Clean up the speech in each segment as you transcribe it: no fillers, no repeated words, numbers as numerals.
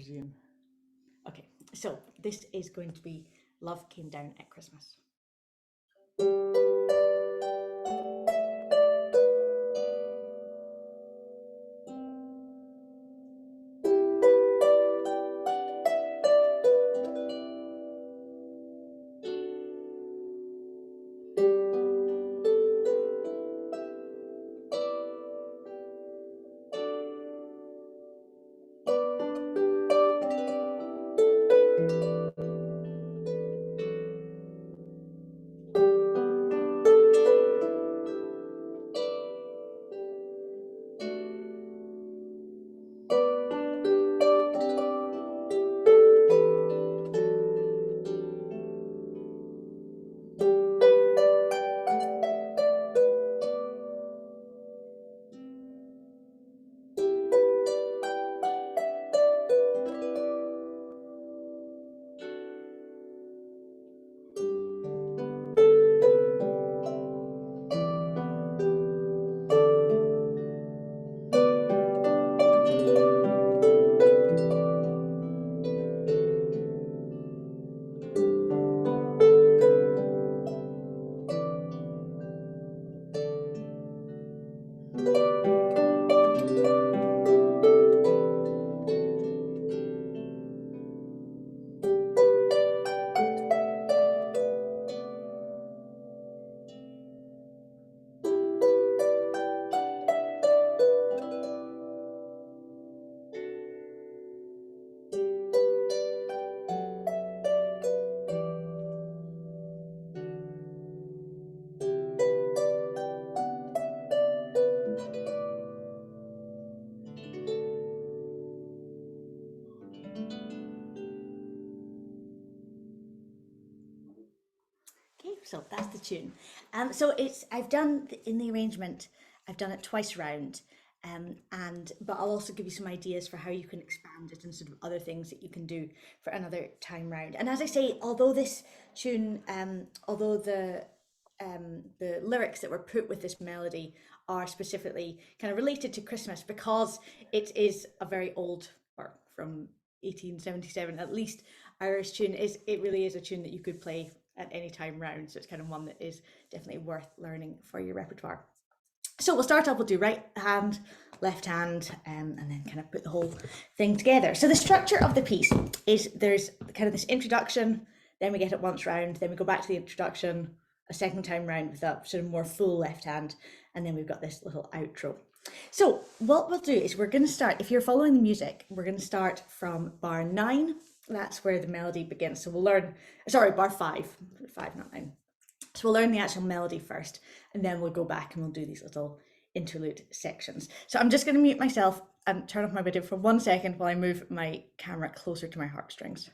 presume. Okay, so this is going to be Love Came Down at Christmas. Okay, so that's the tune. So I've done in the arrangement, I've done it twice round, but I'll also give you some ideas for how you can expand it and sort of other things that you can do for another time round. And as I say, although this tune, although the lyrics that were put with this melody are specifically kind of related to Christmas because it is a very old, or from 1877 at least, Irish tune, it really is a tune that you could play at any time round. So it's kind of one that is definitely worth learning for your repertoire. So we'll start off, we'll do right hand, left hand, and then kind of put the whole thing together. So the structure of the piece is there's kind of this introduction, then we get it once round, then we go back to the introduction a second time round with that sort of more full left hand, and then we've got this little outro. So what we'll do is we're going to start, if you're following the music, we're going to start from bar 9. That's where the melody begins. So we'll learn, sorry, bar 5, not 9. So we'll learn the actual melody first, and then we'll go back and we'll do these little interlude sections. So I'm just going to mute myself and turn off my video for 1 second while I move my camera closer to my heartstrings.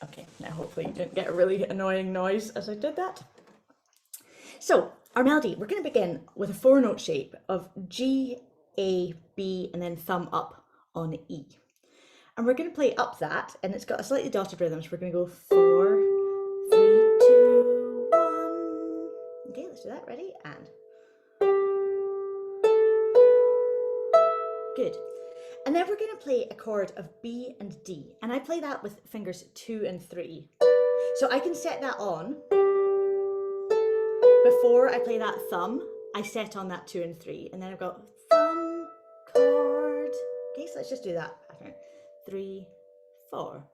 Okay, now hopefully you didn't get a really annoying noise as I did that. So our melody, we're going to begin with a 4-note shape of G, A, B, and then thumb up on E. And we're going to play up that, and it's got a slightly dotted rhythm, so we're going to go 4, 3, 2, 1. Okay, let's do that. Ready? And good. And then we're going to play a chord of B and D, and I play that with fingers 2 and 3. So I can set that on. Before I play that thumb, I set on that 2 and 3, and then I've got thumb, chord. Okay, so let's just do that pattern. 3, 4.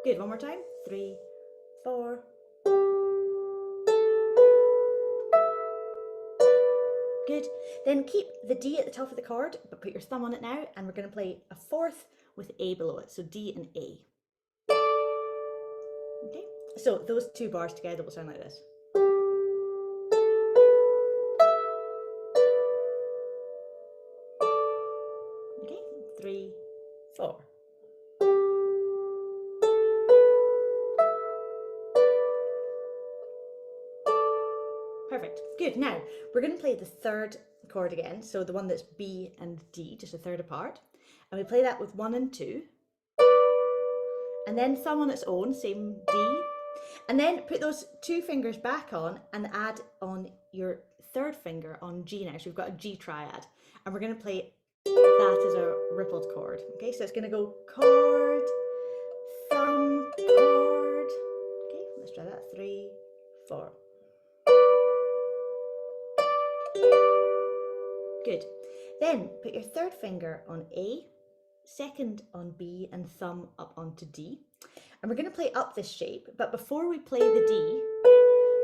Good, one more time. 3, 4. Good. Then keep the D at the top of the chord, but put your thumb on it now, and we're going to play a 4th with A below it, so D and A. Okay, so those 2 bars together will sound like this. Okay, 3, 4. Perfect. Good. Now we're going to play the 3rd chord again, so the one that's B and D, just a 3rd apart, and we play that with 1 and 2, and then thumb on its own, same D, And then put those two fingers back on and add on your third finger on G now. So we've got a G triad, and we're going to play that as a rippled chord. Okay, so it's going to go chord, thumb, chord. Okay, let's try that. 3, 4. Good. Then put your third finger on A, second on B, and thumb up onto D. And we're going to play up this shape, but before we play the D,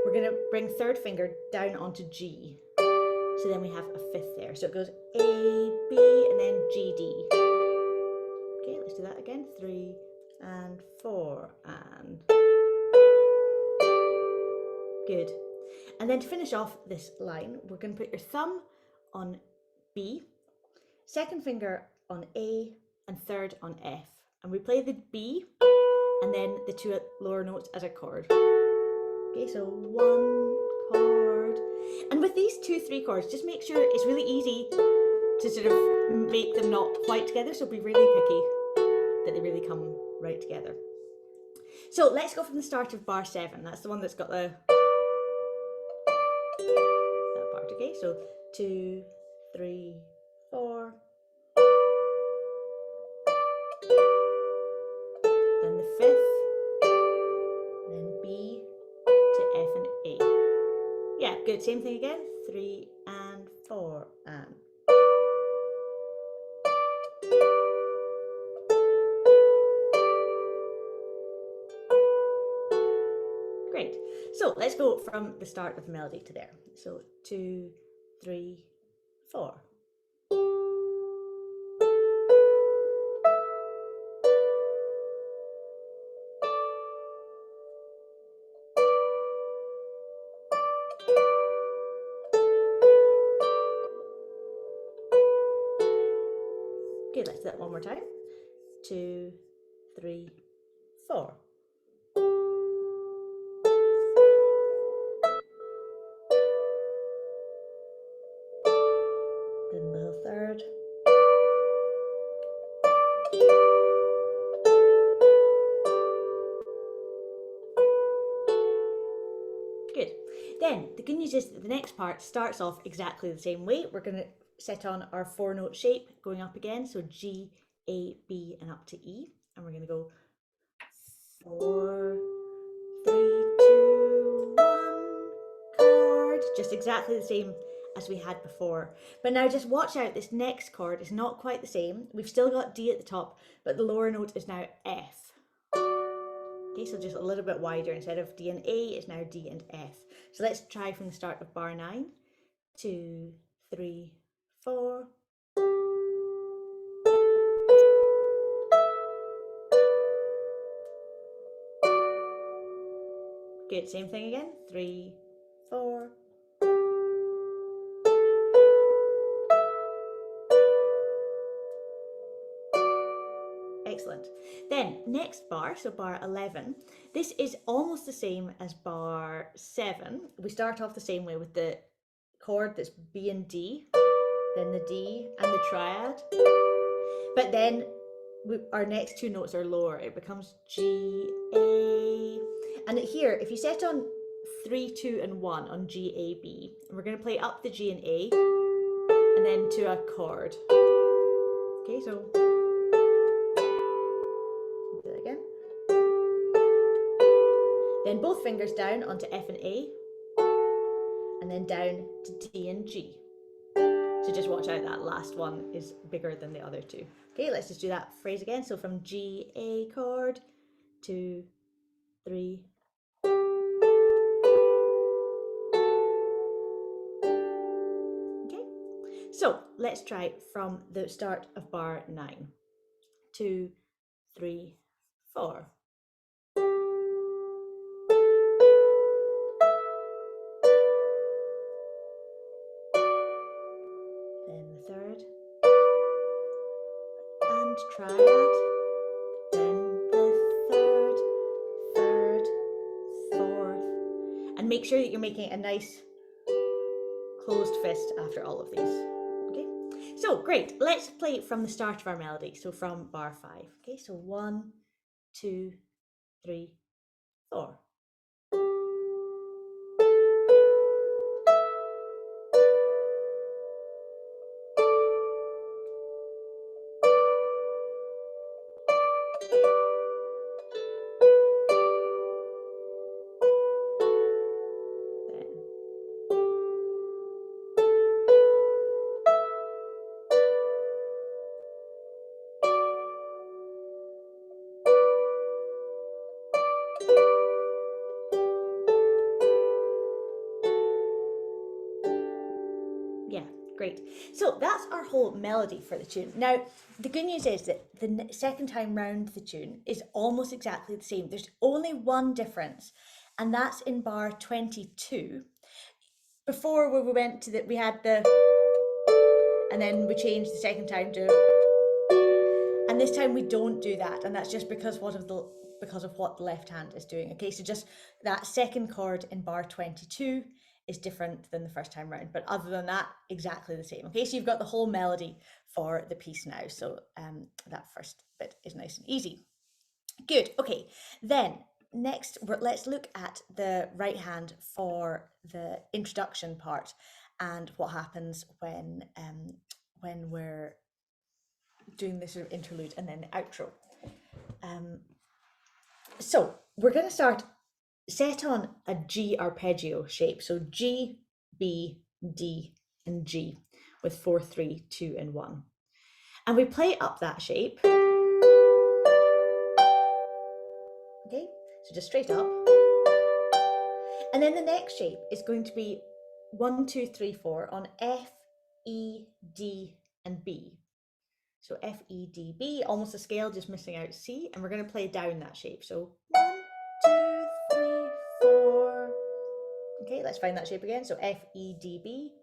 we're going to bring third finger down onto G. So then we have a fifth there. So it goes A, B, and then G, D. Okay, let's do that again. 3 and 4 and... Good. And then to finish off this line, we're going to put your thumb on B, second finger on A, and third on F. And we play the B and then the two lower notes as a chord. Okay, so 1 chord. And with these 2, 3 chords, just make sure it's really easy to sort of make them not quite together. So be really picky that they really come right together. So let's go from the start of bar 7. That's the one that's got that part. Okay, so 2, 3, 4. Then the fifth, then B to F and A. Yeah, good. Same thing again. 3 and 4 and. Great. So let's go from the start of the melody to there. So 2, 3, 4. Good, let's do that one more time. 2, 3, 4. Then the third. Good. Then the good news is that the next part starts off exactly the same way. We're going to set on our 4-note shape going up again. So G, A, B, and up to E. And we're going to go 4, 3, 2, 1, chord. Just exactly the same as we had before. But now just watch out, this next chord is not quite the same. We've still got D at the top, but the lower note is now F. Okay, so just a little bit wider. Instead of D and A, it's now D and F. So let's try from the start of bar 9. 2, 3, 4. Good, same thing again. 3, 4. Excellent. Then next bar, so bar 11, this is almost the same as bar 7. We start off the same way with the chord that's B and D, then the D and the triad. But then our next 2 notes are lower. It becomes G, A. And here, if you set on 3, 2, and 1 on G, A, B, and we're going to play up the G and A, and then to a chord. Okay, so do that again. Then both fingers down onto F and A, and then down to D and G. So just watch out, that last one is bigger than the other 2. Okay, let's just do that phrase again. So from G, A chord, 2, 3. Okay, so let's try from the start of bar 9. 2, 3, 4. Then the third. And triad. Then the third, 4th. And make sure that you're making a nice closed fist after all of these. Okay, so great. Let's play from the start of our melody. So from bar 5. Okay, so 1, 2, 3, 4. Great. So that's our whole melody for the tune. Now, the good news is that the second time round the tune is almost exactly the same. There's only one difference, and that's in bar 22. Before, where we went to the, we had the, and then we changed the second time to, and this time we don't do that, and that's just because because of what the left hand is doing. Okay, so just that second chord in bar 22 is different than the first time round, but other than that, exactly the same. Okay, so you've got the whole melody for the piece now, so that first bit is nice and easy. Good. Okay, then next let's look at the right hand for the introduction part and what happens when we're doing this sort of interlude and then the outro. So we're going to start set on a G arpeggio shape. So G, B, D, and G with 4, 3, 2, and 1. And we play up that shape. Okay, so just straight up. And then the next shape is going to be 1, 2, 3, 4 on F, E, D, and B. So F, E, D, B, almost a scale, just missing out C, and we're going to play down that shape. So 1, 2, 3, 4. Okay, let's find that shape again. So F, E, D, B.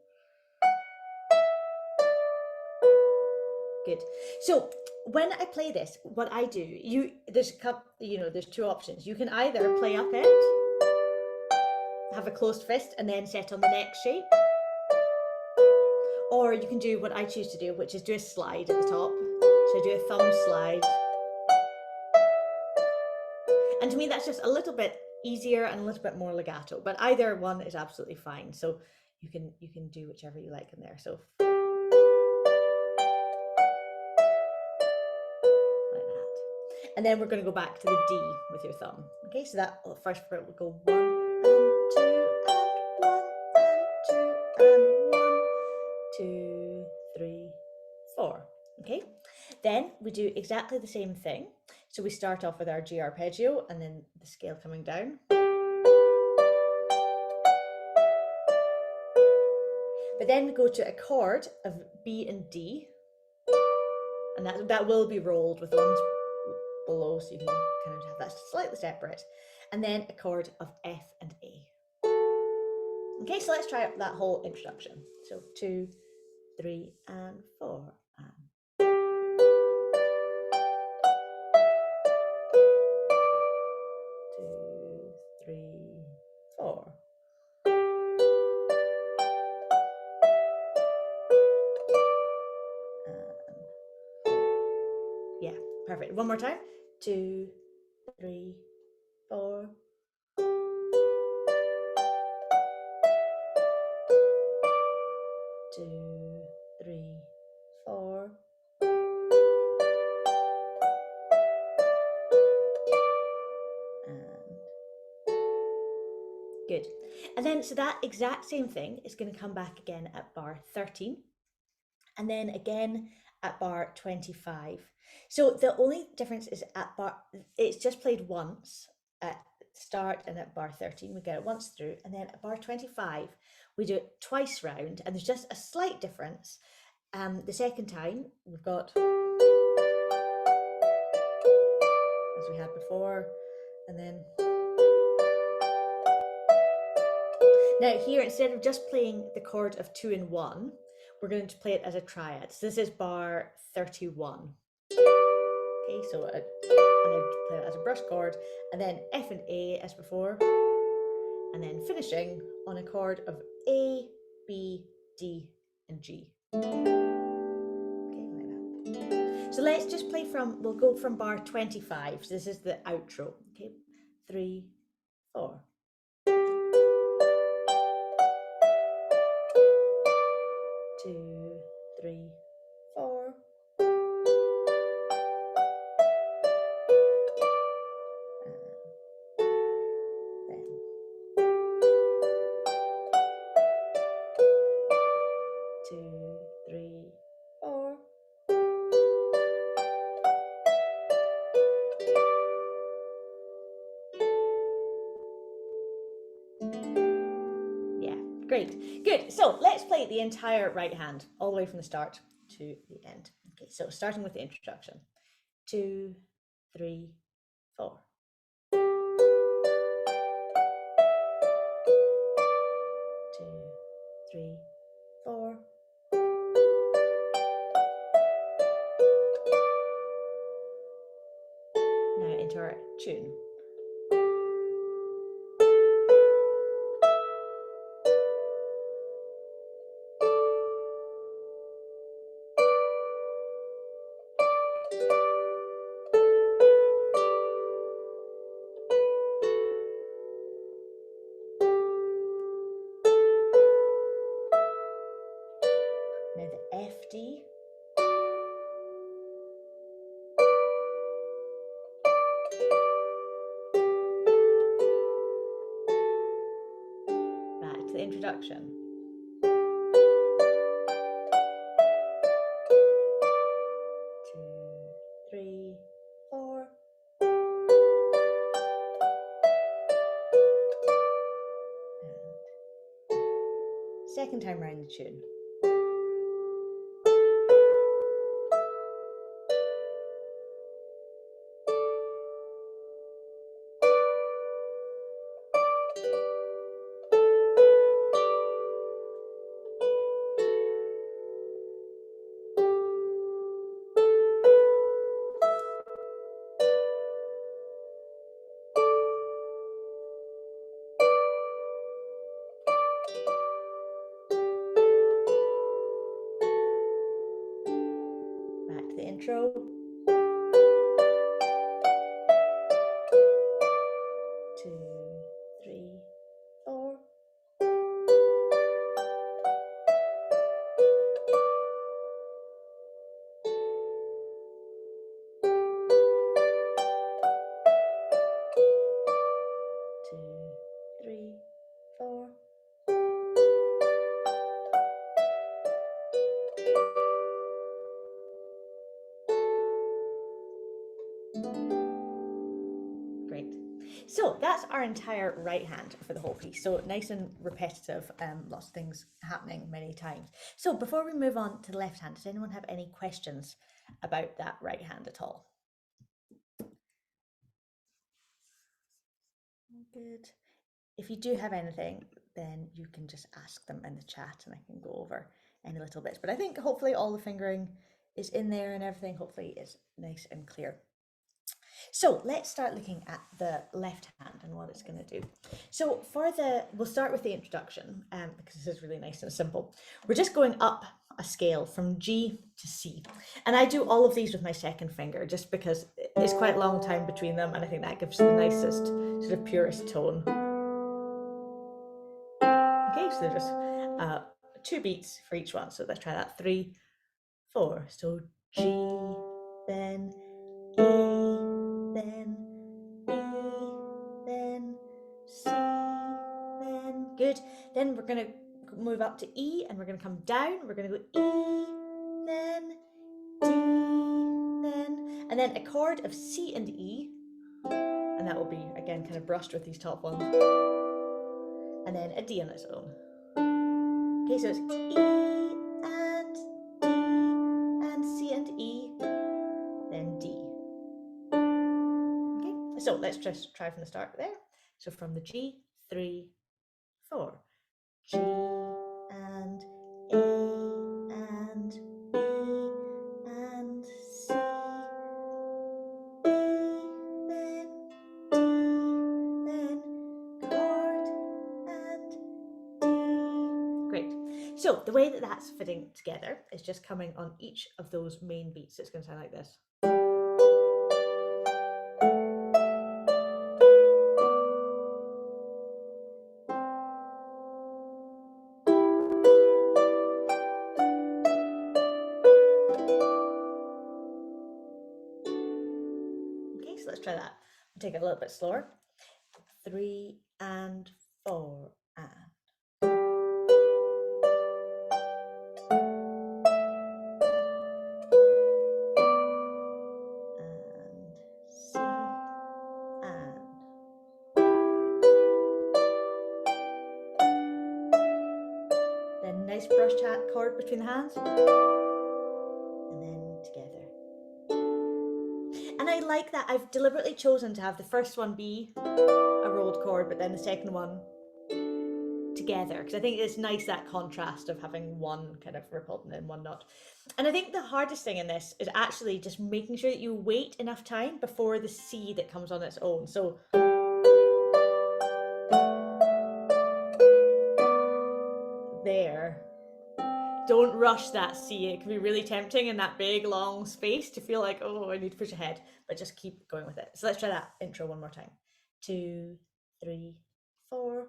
Good. So when I play this, what I do, there's there's two options. You can either play up it, have a closed fist, and then set on the next shape. Or you can do what I choose to do, which is do a slide at the top. So do a thumb slide. And to me, that's just a little bit easier and a little bit more legato, but either one is absolutely fine. So you can do whichever you like in there. So like that. And then we're going to go back to the D with your thumb. Okay, so that first part will go 1 and 2 and 1 and 2 and 1, 2, 3, 4. Okay, then we do exactly the same thing. So we start off with our G arpeggio and then the scale coming down. But then we go to a chord of B and D, and that will be rolled with the ones below, so you can kind of have that slightly separate. And then a chord of F and A. Okay, so let's try out that whole introduction. So 2, 3, and 4. And 2, 3, 4. Yeah, perfect. One more time. 2, 3, 4. 2, 3, 4. Good. And then, so that exact same thing is going to come back again at bar 13. And then again at bar 25. So the only difference is at bar, it's just played once at start and at bar 13, we get it once through. And then at bar 25, we do it twice round, and there's just a slight difference. The second time, we've got, as we had before, and then now here, instead of just playing the chord of 2 and 1, we're going to play it as a triad. So this is bar 31. Okay, so and I play it as a brush chord, and then F and A as before, and then finishing on a chord of A, B, D, and G. Okay, like that. So let's just play we'll go from bar 25. So this is the outro. Okay, 3, 4. 2, 3, 4. Then 2, 3, 4. Yeah, great, good. Good. So let's play the entire right hand, all the way from the start to the end. Okay, so starting with the introduction. 2, 3, 4. 2, 3, 4. Now into our tune. Now the F D. Back to the introduction. 2, 3, 4. And second time around the tune. Back to the intro. 2, 3, 4. Two, 3, 4. Great. So that's our entire right hand for the whole piece. So nice and repetitive, lots of things happening many times. So before we move on to the left hand, does anyone have any questions about that right hand at all? Good. If you do have anything, then you can just ask them in the chat and I can go over any little bits. But I think hopefully all the fingering is in there and everything hopefully is nice and clear. So let's start looking at the left hand and what it's going to do. So we'll start with the introduction because this is really nice and simple. We're just going up a scale from G to C. And I do all of these with my second finger just because it's quite a long time between them and I think that gives the nicest, sort of purest tone. Okay, so there's just 2 beats for each one. So let's try that. 3, 4. So G, then A, then B, then C, then good. Then we're going to move up to E and we're going to come down. We're going to go E, then D, then, and then a chord of C and E. And that will be, again, kind of brushed with these top ones. And then a D on its own. Okay, so it's E and D and C and E, then D. Okay, so let's just try from the start there. So from the G, 3, 4. G and A and B and C, E, then D, then chord and D. Great. So the way that that's fitting together is just coming on each of those main beats. It's going to sound like this. Okay, so let's try that. We'll take it a little bit slower. 3 and 4 and. C and. nice brushed chord between the hands. And then together. And I like that I've deliberately chosen to have the first one be a rolled chord, but then the second one together, because I think it's nice, that contrast of having one kind of rippled and then one not. And I think the hardest thing in this is actually just making sure that you wait enough time before the C that comes on its own. So there. Don't rush that C. It can be really tempting in that big long space to feel like, oh, I need to push ahead, but just keep going with it. So let's try that intro one more time. 2, 3, 4.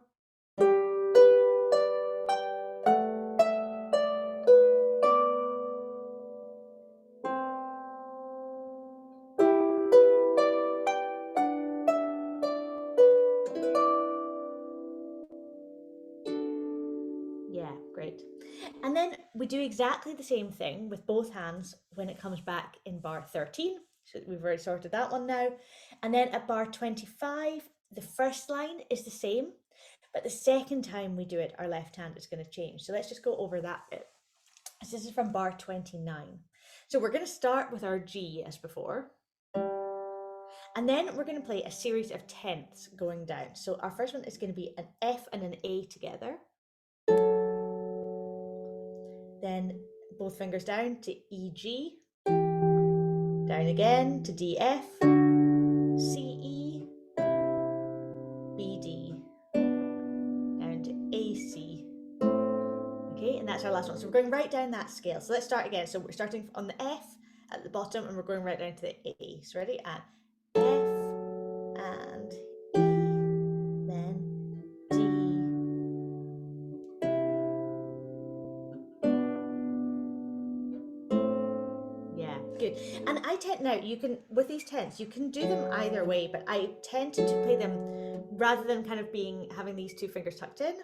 Yeah, great. And then we do exactly the same thing with both hands when it comes back in bar 13. So we've already sorted that one now. And then at bar 25, the first line is the same, but the second time we do it, our left hand is going to change. So let's just go over that bit. So this is from bar 29. So we're going to start with our G as before. And then we're going to play a series of tenths going down. So our first one is going to be an F and an A together. Then both fingers down to E, G, down again to D, F, C, E, B, D, down to A, C. Okay, and that's our last one. So we're going right down that scale. So let's start again. So we're starting on the F at the bottom and we're going right down to the A. So ready? And F and E, then D, yeah, good. And I tend, now you can, with these tenths, you can do them either way, but I tend to play them rather than kind of having these two fingers tucked in,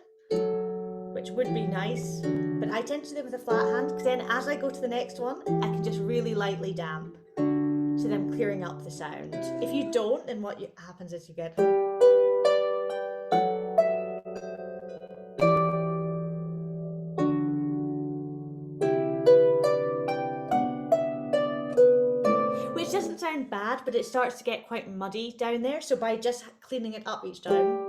which would be nice, but I tend to do them with a flat hand, because then as I go to the next one, I can just really lightly damp, so then clearing up the sound. If you don't, then what happens is you get... which doesn't sound bad, but it starts to get quite muddy down there, so by just cleaning it up each time...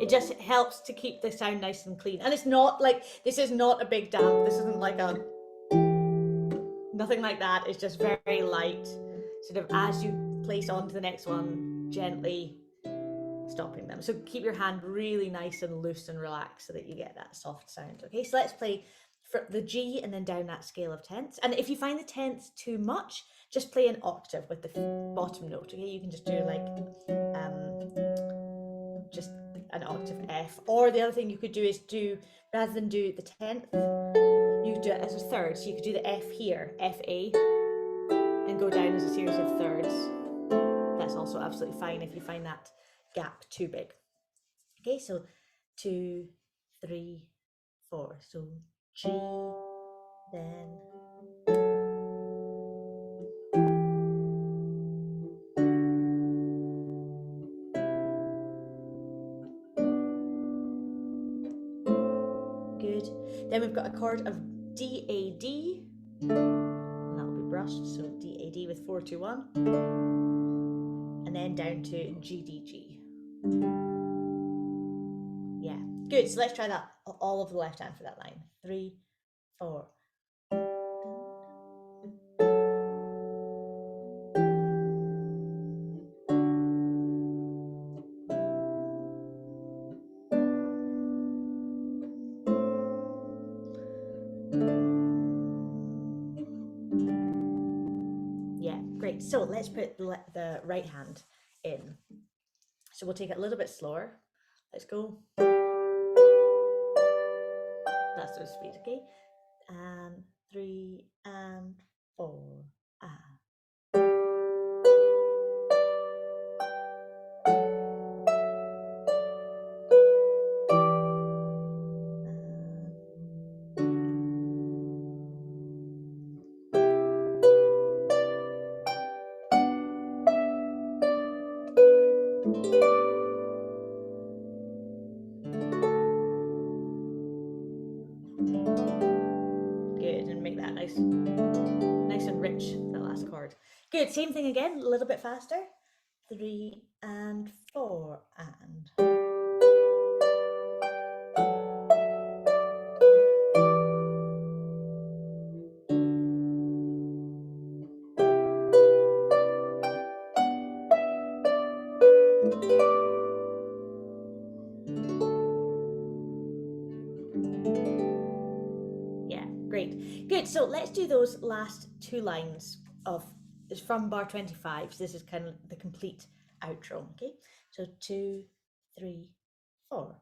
it just helps to keep the sound nice and clean. And it's not like, this is not a big damp, this isn't like a... nothing like that. It's just very light, sort of as you place on to the next one, gently stopping them. So keep your hand really nice and loose and relaxed so that you get that soft sound. Okay, so let's play for the G and then down that scale of tenths. And if you find the tenths too much, just play an octave with the bottom note. Okay, you can just do like just an octave F. Or the other thing you could do is rather than do the tenth, you could do it as a third. So you could do the F here, F, A, and go down as a series of thirds. That's also absolutely fine if you find that gap too big. Okay, so 2, 3, 4. So G, then good. Then we've got a chord of D, A, D, and that'll be brushed. So D, A, D with 4, 2, 1, and then down to G, D, G. Yeah, good. So let's try that all of the left hand for that line. 3, 4. Yeah, great. So let's put the right hand in. So we'll take it a little bit slower. Let's go. That's the speed, okay? And 3 and 4. Good. Same thing again, a little bit faster. 3 and 4 and. Yeah, great. Good. So let's do those last two lines of is from bar 25. So this is kind of the complete outro. Okay. So 2, 3, 4.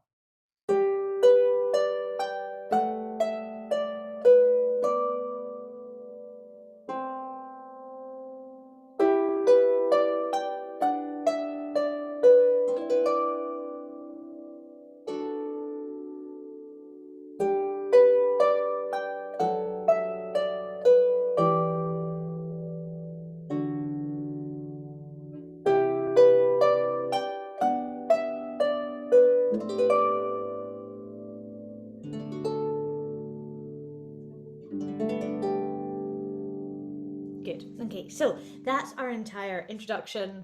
Good. Okay, so that's our entire introduction,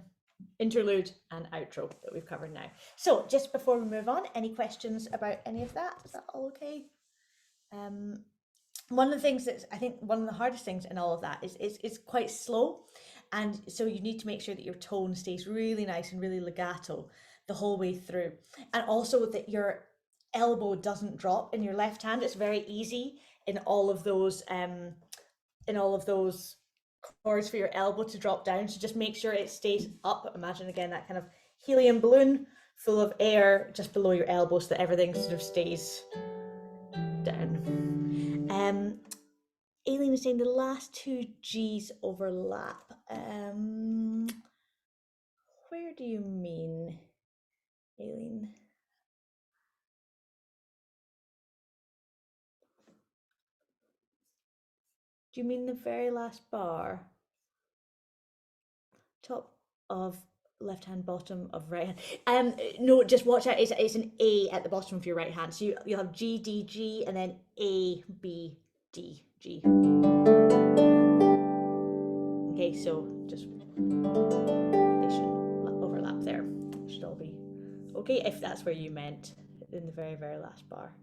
interlude, and outro that we've covered now. So just before we move on, any questions about any of that? Is that all okay? One of the things that I think one of the hardest things in all of that is it's quite slow, and so you need to make sure that your tone stays really nice and really legato the whole way through, and also that your elbow doesn't drop in your left hand. It's very easy in all of those chords for your elbow to drop down. So just make sure it stays up. Imagine again that kind of helium balloon full of air just below your elbow so that everything sort of stays down. Aileen is saying the last two G's overlap. Where do you mean, Aileen? Do you mean the very last bar? Top of left hand, bottom of right hand. No, just watch out. It's an A at the bottom of your right hand. So you'll have G, D, G, and then A, B, D, G. Okay, so just they should overlap there. Should all be okay if that's where you meant in the very, very last bar.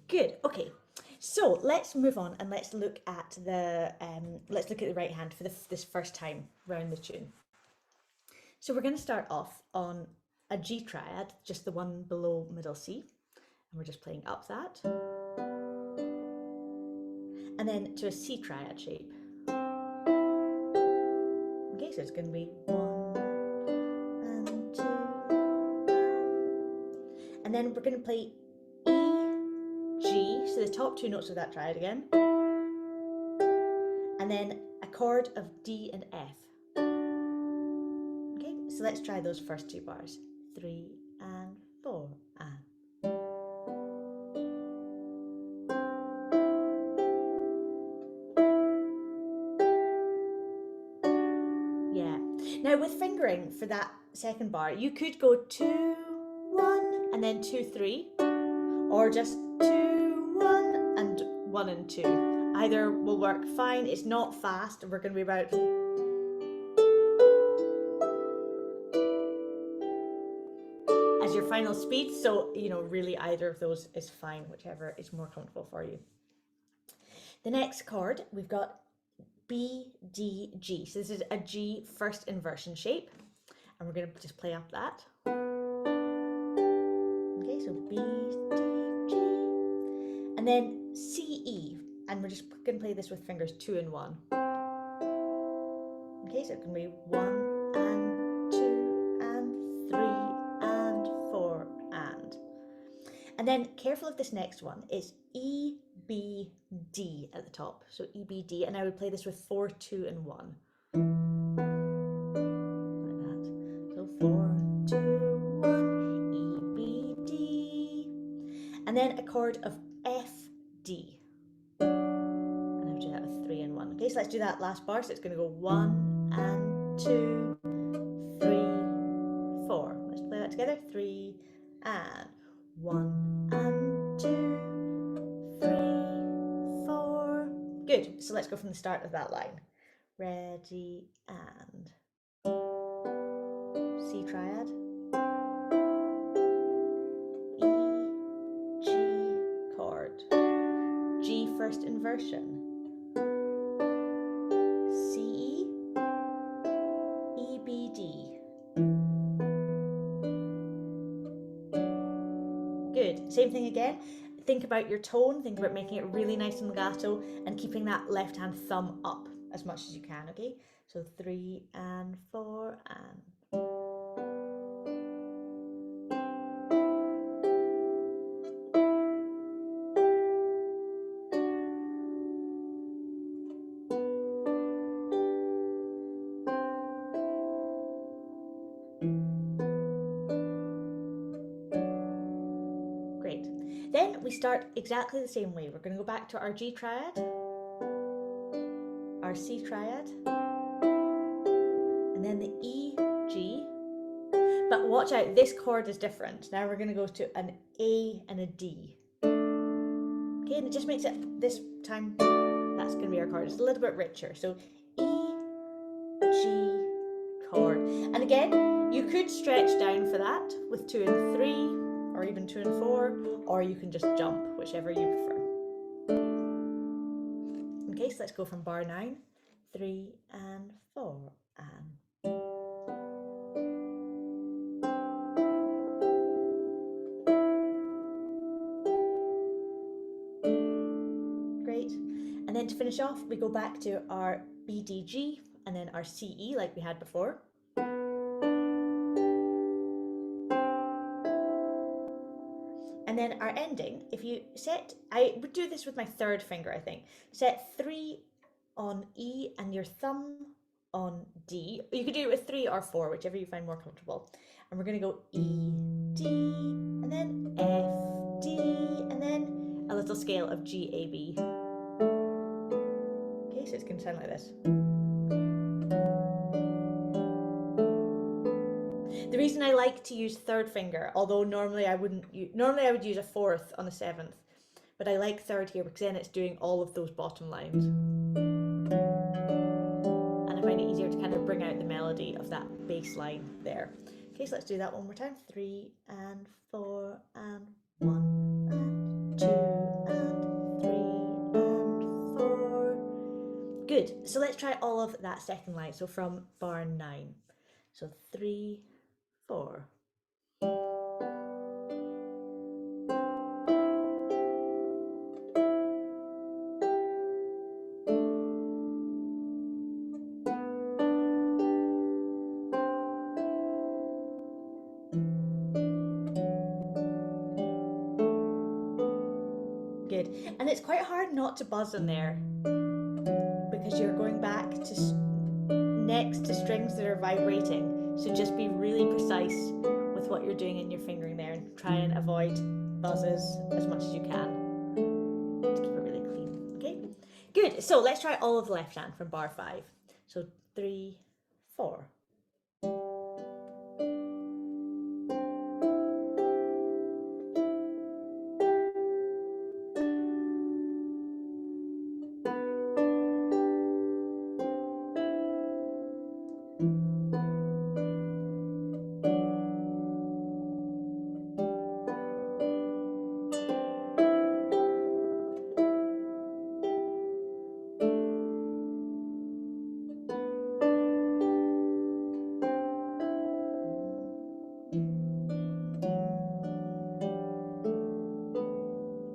Good. Okay. So let's move on and let's look at the right hand for this first time round the tune. So we're going to start off on a G triad, just the one below middle C, and we're just playing up that, and then to a C triad shape. Okay, so it's going to be 1 and 2, and then we're going to play E, G, so the top two notes of that triad again, and then a chord of D and F. Okay, so let's try those first two bars. 3 and 4 and. Yeah. Now with fingering for that second bar, you could go 2, 1 and then 2, 3, or just 2, 1 and 1 and 2. Either will work fine. It's not fast. We're going to be about as your final speed. So, really either of those is fine, whichever is more comfortable for you. The next chord, we've got B, D, G. So this is a G first inversion shape. And we're going to just play up that. Okay, so B, D, G. And then C, E. And we're just going to play this with fingers 2 and 1. Okay, so it can be 1 and 2 and 3 and 4 and. And then careful of this next one is E, B, D at the top. So E, B, D. And I would play this with 4, 2 and 1. Like that. So 4, 2, 1, E, B, D. And then a chord of F, D. And I would do that with 3 and 1. Okay, so let's do that last bar. So it's going to go 1 and 2, 3, 4. Let's play that together. 3 and 1 and 2, 3, 4. Good. Good. So let's go from the start of that line. Ready, and C triad, E, G chord, G first inversion, C, E, B, D. Good. Same thing again. Think about your tone, think about making it really nice and legato and keeping that left hand thumb up as much as you can, okay? So 3 and 4 and great. Then we start exactly the same way. We're going to go back to our G triad, our C triad, and then the E, G. But watch out, this chord is different. Now we're going to go to an A and a D. Okay, and it just makes it, this time, that's going to be our chord. It's a little bit richer. So E, G, chord. And again, you could stretch down for that with 2 and 3, or even 2 and 4, or you can just jump, whichever you prefer. Okay, so let's go from bar 9, 3 and 4 and great. And then to finish off, we go back to our BDG and then our CE like we had before. And then our ending, if you set, I would do this with my third finger, I think. Set 3 on E and your thumb on D. You could do it with 3 or 4, whichever you find more comfortable. And we're going to go E, D, and then F, D, and then a little scale of G, A, B. Okay, so it's going to sound like this. The reason I like to use third finger, although normally I would use a fourth on the 7th, but I like third here because then it's doing all of those bottom lines. And I find it easier to kind of bring out the melody of that bass line there. Okay, so let's do that one more time. 3 and 4 and 1 and 2 and 3 and 4. Good. So let's try all of that second line. So from bar 9. So 3, 4. Good. And it's quite hard not to buzz in there because you're going back to next to strings that are vibrating. So just be really precise with what you're doing in your fingering there and try and avoid buzzes as much as you can to keep it really clean. Okay, good. So let's try all of the left hand from bar 5. So 3, 4.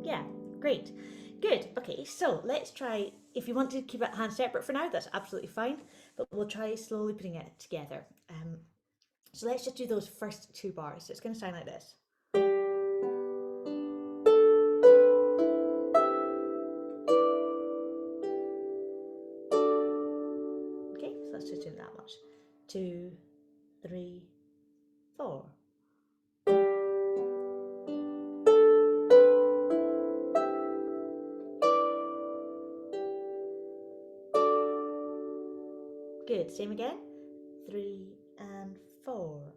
Yeah, great. Good. Okay, so let's try, if you want to keep it hand separate for now, that's absolutely fine, but we'll try slowly putting it together. So let's just do those first 2 bars. So it's going to sound like this. Okay, so let's just do that much. 2, 3, 4. Good. Same again. 3 and 4.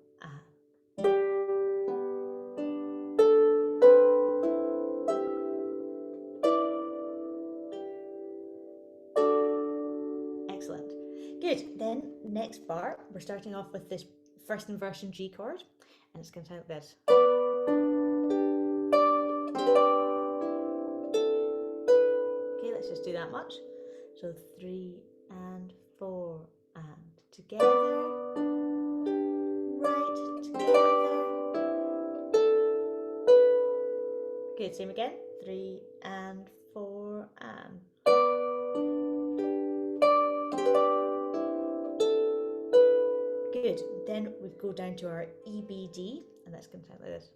next bar, we're starting off with this first inversion G chord, and it's going to sound like this. Okay, let's just do that much. So 3 and 4 and together, right together. Good, same again. 3 and 4 and. Good. Then we go down to our EBD, and that's going to sound like this.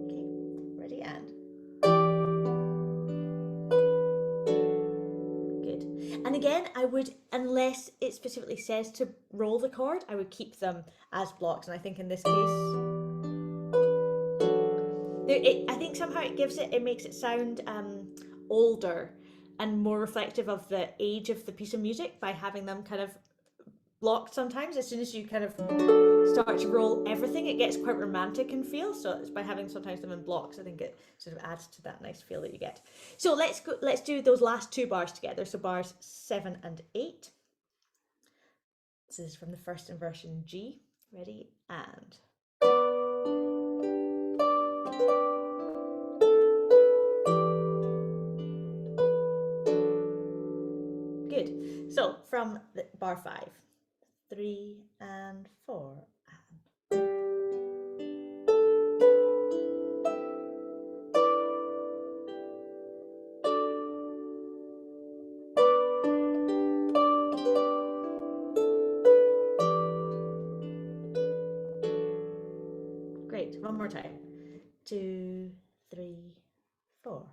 Okay, ready, and. Good. And again, I would, unless it specifically says to roll the chord, I would keep them as blocks. And I think in this case, I think somehow it makes it sound older and more reflective of the age of the piece of music by having them kind of blocked sometimes. As soon as you kind of start to roll everything, it gets quite romantic in feel. So it's by having sometimes them in blocks, I think it sort of adds to that nice feel that you get. So let's do those last two bars together. So bars 7 and 8. This is from the first inversion G. Ready, and. Good. So from bar 5, 3 and 4 and. Great. One more time. 2, 3, 4.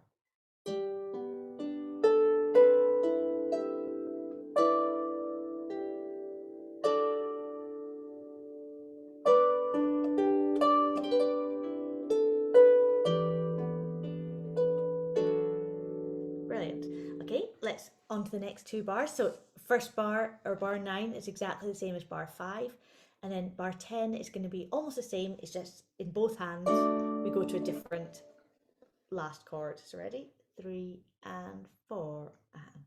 Brilliant. Okay, let's on to the next two bars. So first bar, or bar 9, is exactly the same as bar 5. And then bar 10 is going to be almost the same. It's just in both hands, we go to a different last chord. So ready? 3 and 4 and.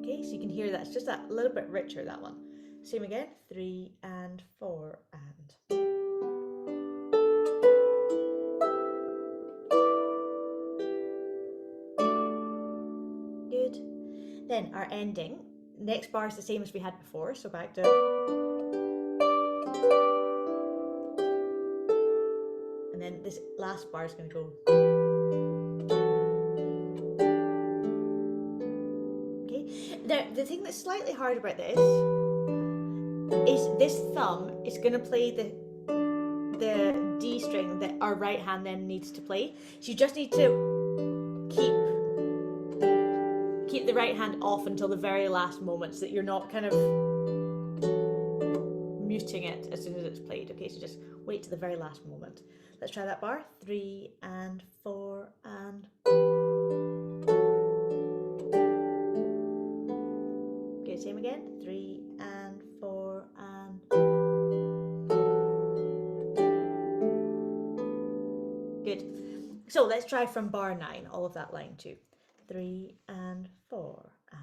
Okay, so you can hear that's just that little bit richer, that one. Same again, 3 and 4 and. Good. Then our ending, next bar is the same as we had before, so back to. And then this last bar is going to go. Okay. Now, the thing that's slightly hard about this is this thumb is going to play the D string that our right hand then needs to play. So you just need to keep the right hand off until the very last moment, so that you're not kind of muting it as soon as it's played. Okay, so just wait to the very last moment. Let's try that bar. 3 and 4 and. Okay, same again. 3 and 4 and. Good. So let's try from bar 9, all of that line too. 3 and 4 and.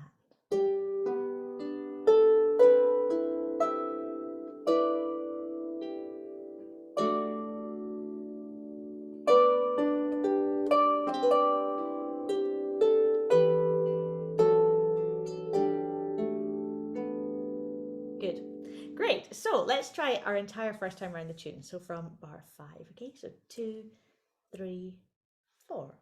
Good. Great. So let's try our entire first time around the tune. So from bar 5, okay? So 2, 3, 4.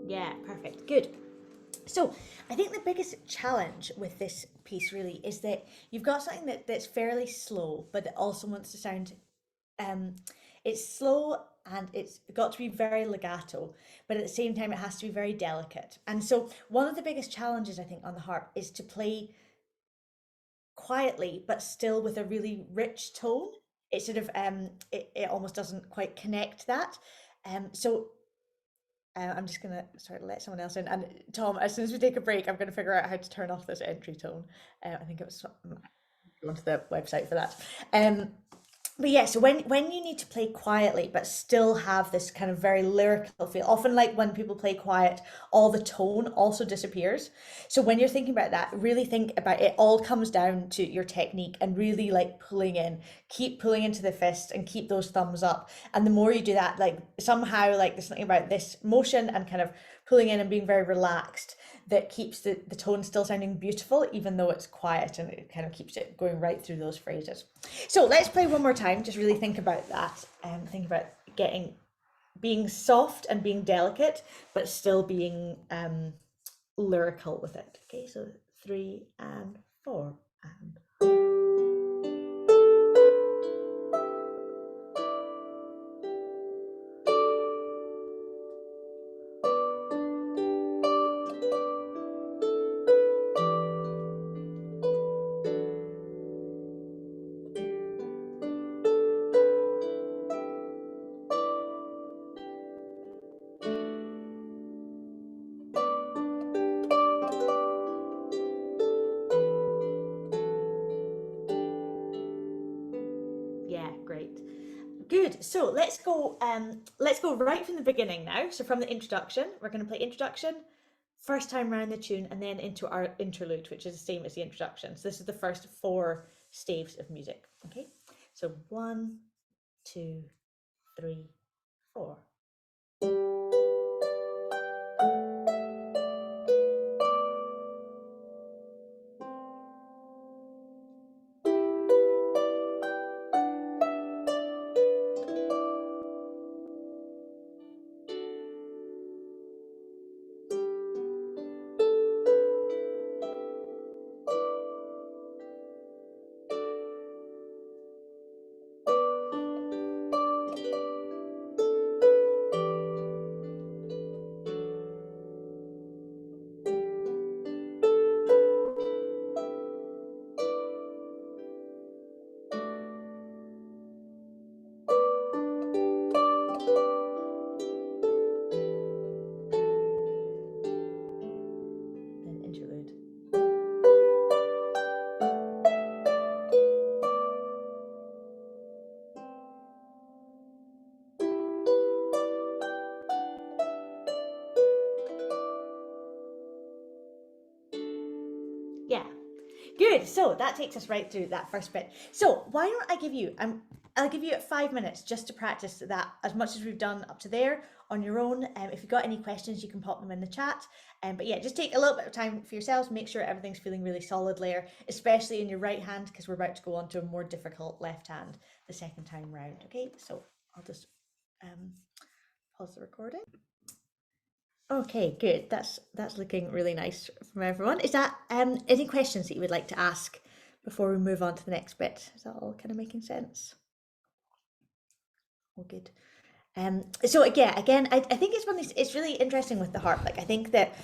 Yeah, perfect. Good. So I think the biggest challenge with this piece really is that you've got something that's fairly slow, but that also wants to sound um, it's slow and it's got to be very legato, but at the same time it has to be very delicate. And so one of the biggest challenges I think on the harp is to play quietly but still with a really rich tone. It sort of it almost doesn't quite connect that. I'm just gonna sort of let someone else in. And Tom, as soon as we take a break, I'm gonna figure out how to turn off this entry tone. I think it was go onto the website for that. Um, but yeah, so when you need to play quietly but still have this kind of very lyrical feel, often like when people play quiet, all the tone also disappears. So when you're thinking about that, really think about it. All comes down to your technique and really like pulling in, keep pulling into the fist and keep those thumbs up. And the more you do that, like somehow like there's something about this motion and kind of pulling in and being very relaxed that keeps the tone still sounding beautiful, even though it's quiet, and it kind of keeps it going right through those phrases. So let's play one more time. Just really think about that. Think about being soft and being delicate, but still being lyrical with it. Okay, so 3 and 4 and. Yeah, great. Good. So let's go right from the beginning now. So from the introduction, we're going to play introduction, first time round the tune, and then into our interlude, which is the same as the introduction. So this is the first 4 staves of music. Okay. So 1, 2, 3, 4. Then interlude. Yeah. Good. So that takes us right through that first bit. So why don't I give you I'll give you 5 minutes just to practice that as much as we've done up to there on your own. If you've got any questions, you can pop them in the chat. But yeah, just take a little bit of time for yourselves. Make sure everything's feeling really solid there, especially in your right hand, because we're about to go on to a more difficult left hand the second time round. Okay, so I'll just pause the recording. Okay, good. That's looking really nice from everyone. Is that any questions that you would like to ask before we move on to the next bit? Is that all kind of making sense? All good. So again, I think it's one of these, it's really interesting with the harp. Like I think that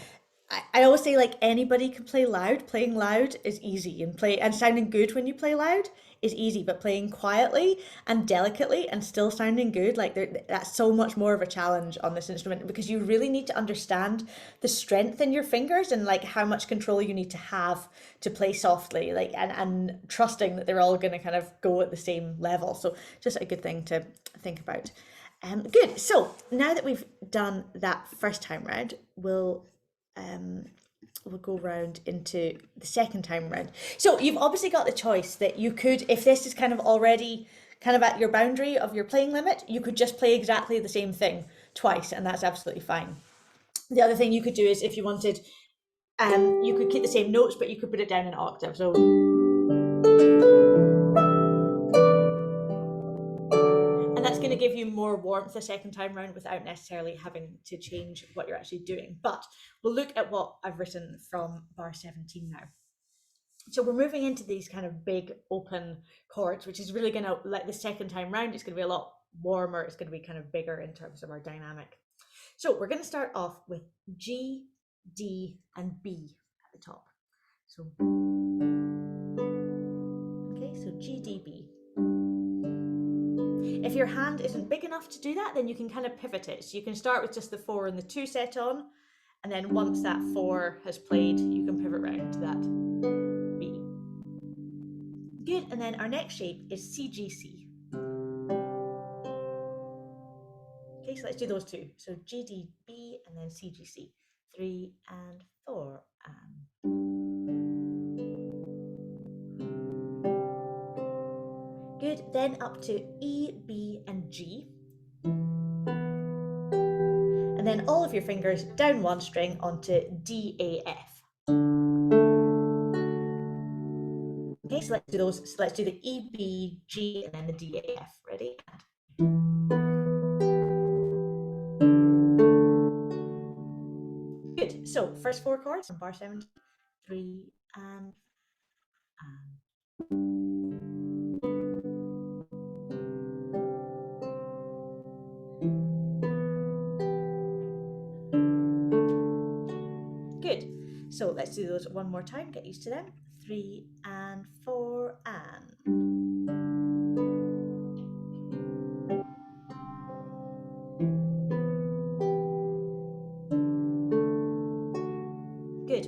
I always say like anybody can play loud. Playing loud is easy and sounding good when you play loud is easy, but playing quietly and delicately and still sounding good, like that's so much more of a challenge on this instrument because you really need to understand the strength in your fingers and like how much control you need to have to play softly, like and trusting that they're all going to kind of go at the same level. So just a good thing to think about. Good. So now that we've done that first time round, we'll go round into the second time round. So you've obviously got the choice that you could, if this is kind of already kind of at your boundary of your playing limit, you could just play exactly the same thing twice, and that's absolutely fine. The other thing you could do is if you wanted, you could keep the same notes, but you could put it down an octave. So, and that's going to give you more warmth the second time round without necessarily having to change what you're actually doing. But we'll look at what I've written from bar 17 now. So we're moving into these kind of big open chords, which is really going to, like the second time round, it's going to be a lot warmer. It's going to be kind of bigger in terms of our dynamic. So we're going to start off with G, D, and B at the top. So, okay, so G, D, B. If your hand isn't big enough to do that, then you can kind of pivot it. So you can start with just the 4 and the 2 set on, and then once that 4 has played, you can pivot round to that B. Good, and then our next shape is CGC. Okay, so let's do those two. So GDB and then CGC. 3 and 4 and. Good, then up to E, B, and G. And then all of your fingers down one string onto D, A, F. Okay, so let's do those. So let's do the E, B, G, and then the D, A, F. Ready? Good. So first 4 chords on bar 7, 3 and. Good. So let's do those one more time. Get used to them. 3 and 4 and. Good.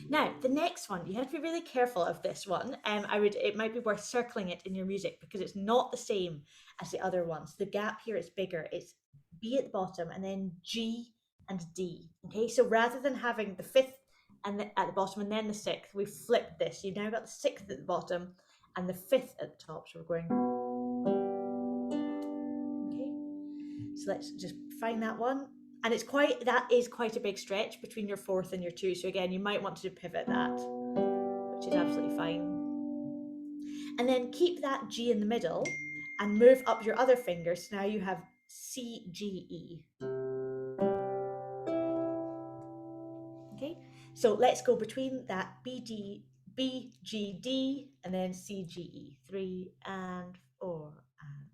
Now, the next one, you have to be really careful of this one. It might be worth circling it in your music because it's not the same as the other ones. The gap here is bigger. It's B at the bottom and then G and D. Okay, so rather than having the 5th and at the bottom and then the 6th, we flipped this. You've now got the 6th at the bottom and the 5th at the top. So we're going. Okay, so let's just find that one. And that is quite a big stretch between your 4th and your 2. So again, you might want to pivot that, which is absolutely fine. And then keep that G in the middle and move up your other fingers. So now you have C, G, E. Okay, so let's go between that B, G, D, and then C, G, E. 3 and 4 and.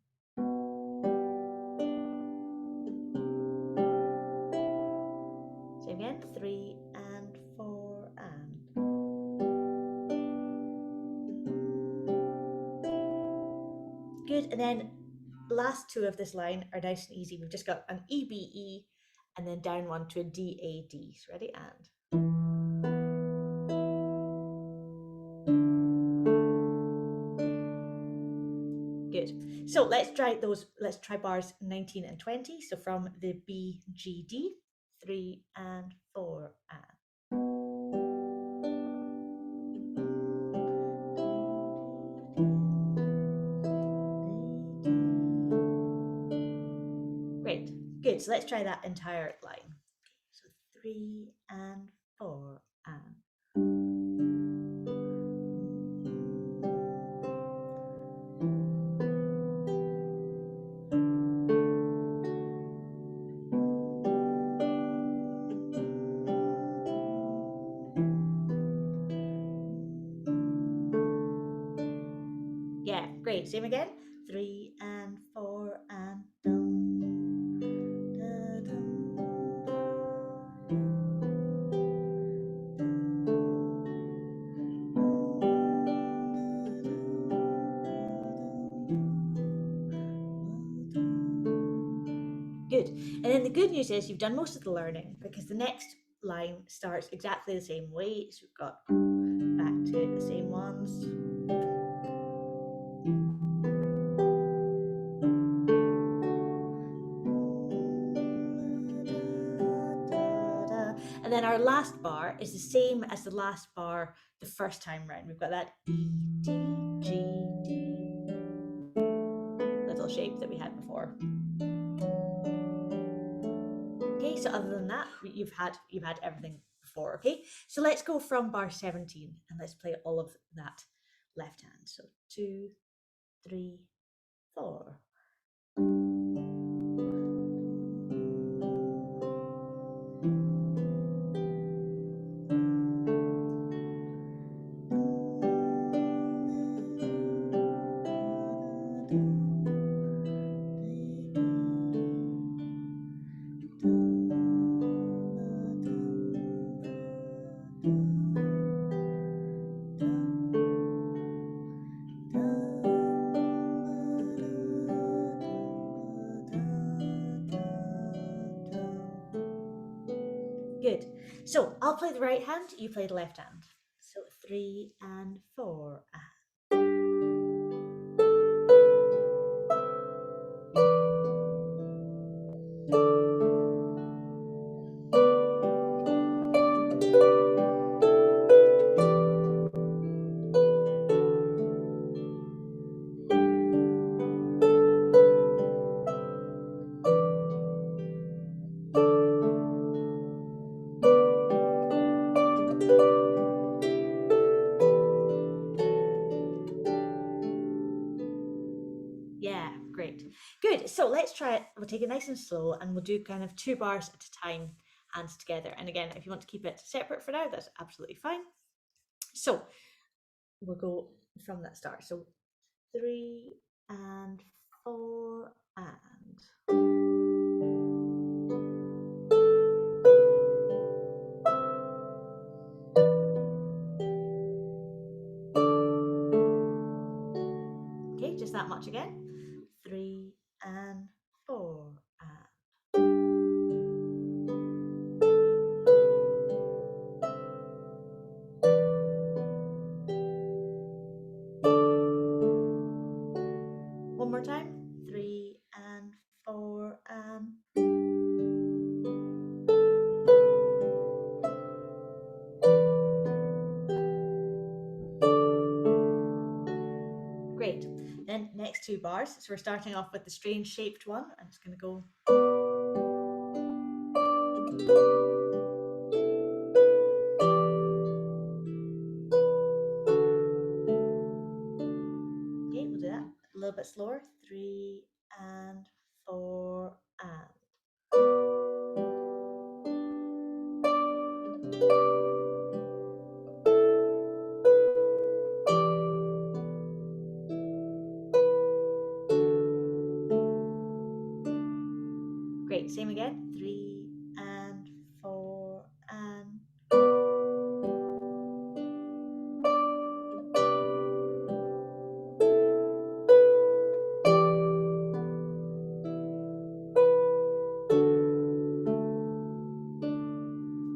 So again, 3 and 4 and. Good, and then the last 2 of this line are nice and easy. We've just got an E, B, E, and then down one to a D, A, D. So ready? And. Good. So let's try bars 19 and 20. So from the B, G, D, 3 and 4 and. Great. Good. So let's try that entire line. Okay, so 3 and 4 and. Yeah, great. Same again. 3 and 4 and. Good. And then the good news is you've done most of the learning because the next line starts exactly the same way. So we've got back to the same ones. And then our last bar is the same as the last bar the first time round. We've got that E, D, G, D little shape that we had before. Okay, so other than that, you've had everything before. Okay, so let's go from bar 17 and let's play all of that left hand. So 2, 3, 4. Good. So I'll play the right hand, you play the left hand. So 3 and 4. Yeah, great. Good. So let's try it. We'll take it nice and slow and we'll do kind of 2 bars at a time, hands together. And again, if you want to keep it separate for now, that's absolutely fine. So we'll go from that start. So 3 and 4 and. Okay, just that much again. 3 and 4 and. One more time. 3 and 4 and. Great. Then next 2 bars. So we're starting off with the strange shaped one. I'm just going to go. Okay, we'll do that a little bit slower. 3 and 4 and. Great. Same again. 3 and 4 and.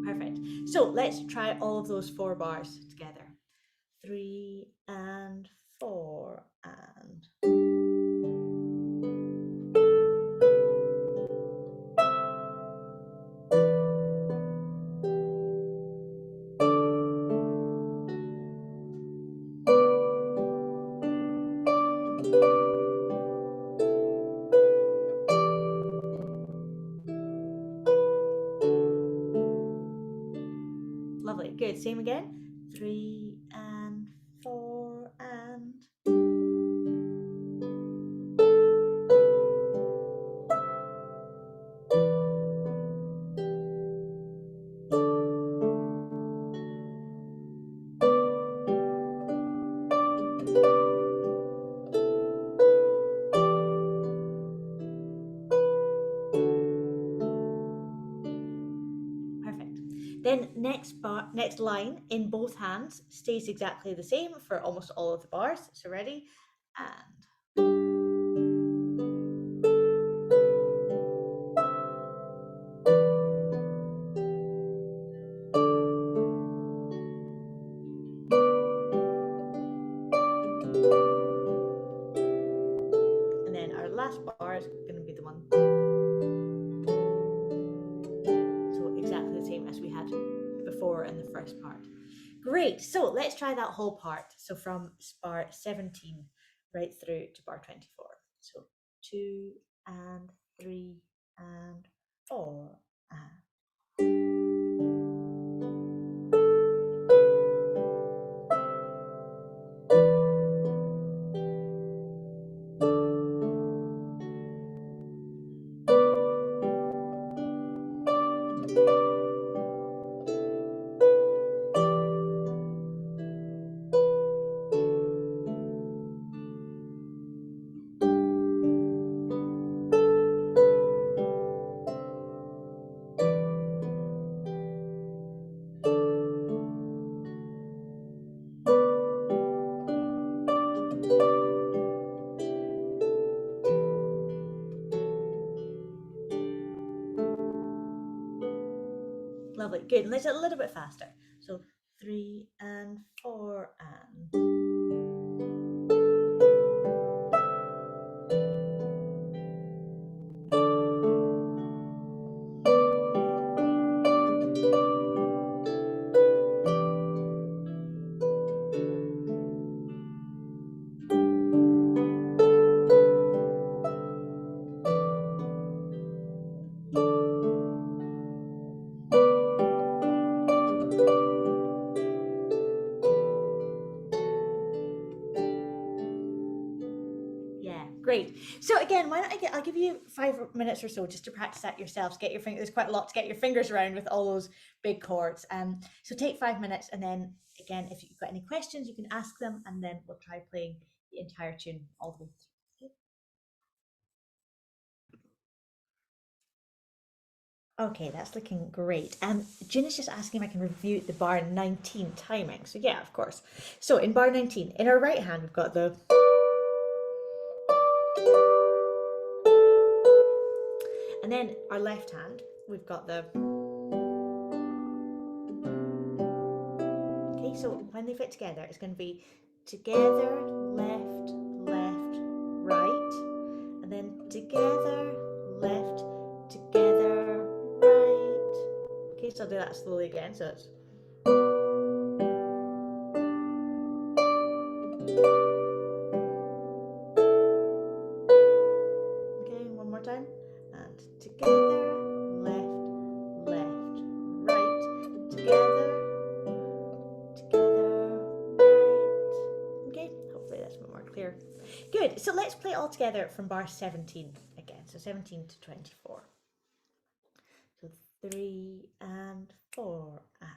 Perfect. So let's try all of those 4 bars together. 3 and 4 and. Lovely. Good. Same again. 3 and 4 and. Perfect. Then next line in both hands stays exactly the same for almost all of the bars. So ready? And. And then our last bar is going to be the one. So exactly the same as we had before in the first part. Great. So let's try that whole part. So from bar 17 right through to bar 24. So 2 and 3 and 4 and. Lovely. Good. And let's do it a little bit faster. So 3 and 4 and. Yeah, great. So again, why don't I'll give you 5 minutes or so just to practice that yourselves. Get your fingers. There's quite a lot to get your fingers around with all those big chords. So take 5 minutes, and then again, if you've got any questions, you can ask them, and then we'll try playing the entire tune all the way through. Okay, that's looking great. Jin is just asking if I can review the bar 19 timing. So yeah, of course. So in bar 19, in our right hand, we've got the. And then our left hand, we've got the. Okay, so when they fit together, it's going to be together, left, left, right, and then together, left, together, right. Okay, so I'll do that slowly again. So it's. Okay, one more time. And together, left, left, right, together, together, right. Okay, hopefully that's a bit more clear. Good, so let's play it all together from bar 17 again. So 17 to 24. So 3 and 4 and.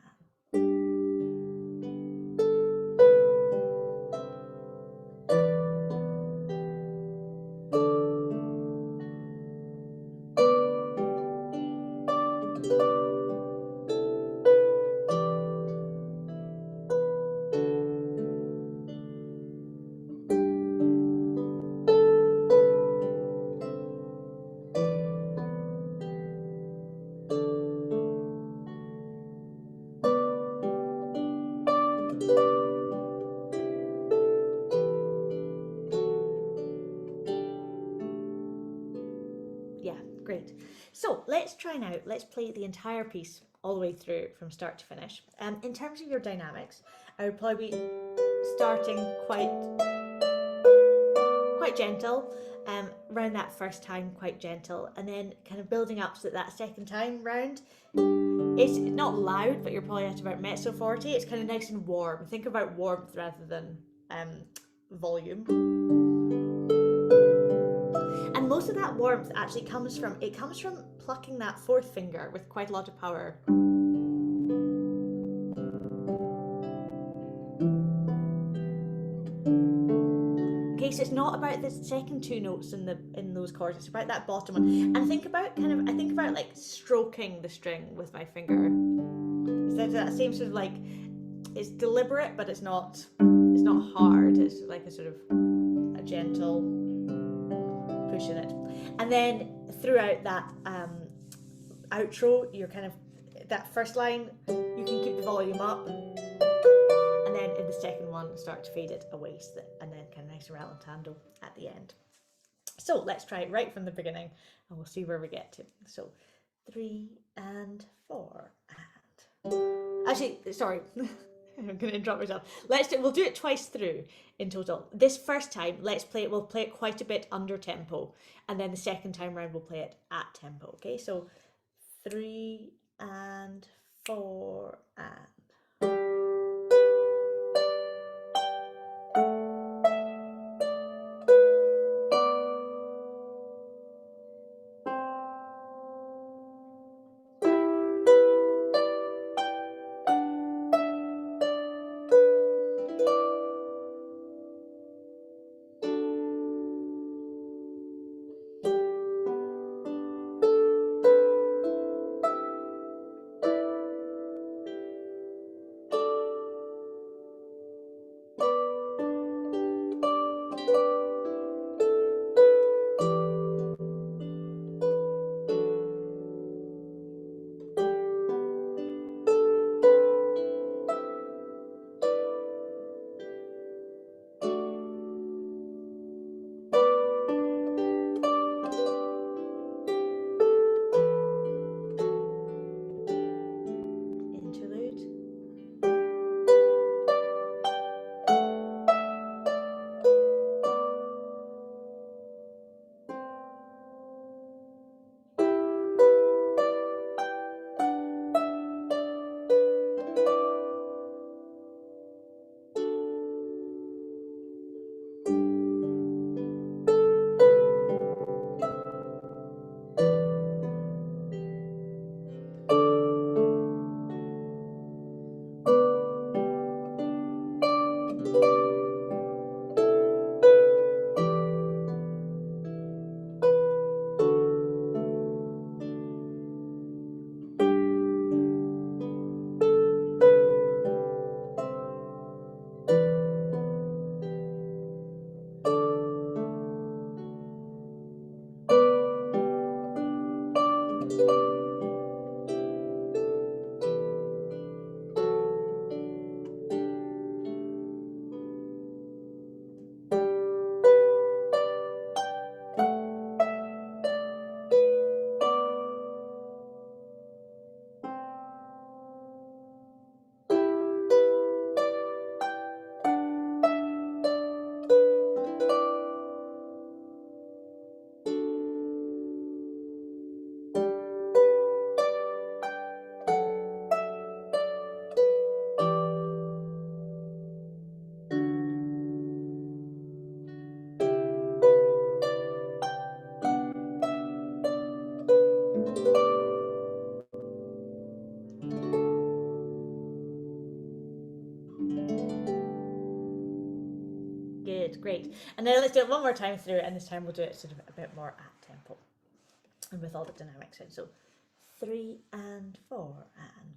Yeah, great. So let's try now. Let's play the entire piece all the way through from start to finish. In terms of your dynamics, I would probably be starting quite gentle. Around that first time, quite gentle, and then kind of building up so that second time round, it's not loud, but you're probably at about mezzo forte. It's kind of nice and warm. Think about warmth rather than volume. And most of that warmth actually comes from plucking that fourth finger with quite a lot of power. Okay, so it's not about the second two notes in those chords. It's about that bottom one. And I think about like stroking the string with my finger. It's that same sort of like, it's deliberate, but it's not hard. It's like a sort of a gentle push in it. And then throughout that outro, you're kind of, that first line, you can keep the volume up. And then in the second one, start to fade it away, so that, and then kind of nice rallentando at the end. So let's try it right from the beginning, and we'll see where we get to. So 3 and 4 and. Actually, sorry. I'm going to interrupt myself. We'll do it twice through in total. This first time, we'll play it quite a bit under tempo, and then the second time round we'll play it at tempo. Okay, so 3 and 4 and. great. And then let's do it one more time through, and this time we'll do it sort of a bit more at tempo and with all the dynamics in. So 3 and 4 and.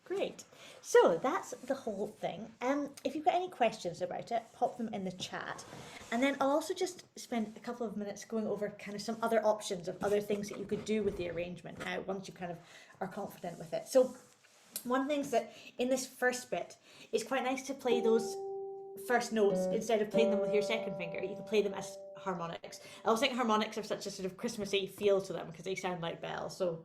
Great. So that's the whole thing. If you've got any questions about it, pop them in the chat. And then I'll also just spend a couple of minutes going over kind of some other options of other things that you could do with the arrangement now once you kind of are confident with it. So one thing is that in this first bit, it's quite nice to play those first notes instead of playing them with your second finger. You can play them as harmonics. I also think harmonics have such a sort of Christmassy feel to them because they sound like bells. So.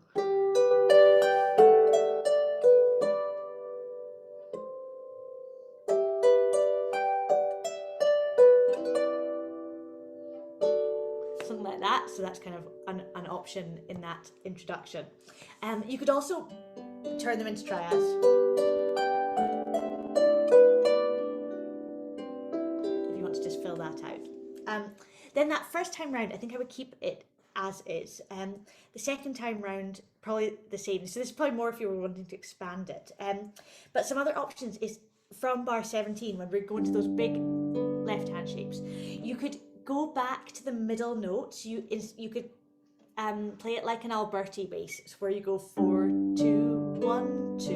Something like that, so that's kind of an option in that introduction. You could also turn them into triads. If you want to just fill that out. Then that first time round, I think I would keep it as is. The second time round, probably the same. So this is probably more if you were wanting to expand it. But some other options is from bar 17, when we're going to those big left hand shapes, you could go back to the middle notes. You could play it like an Alberti bass, where you go 4, 2, 1, 2.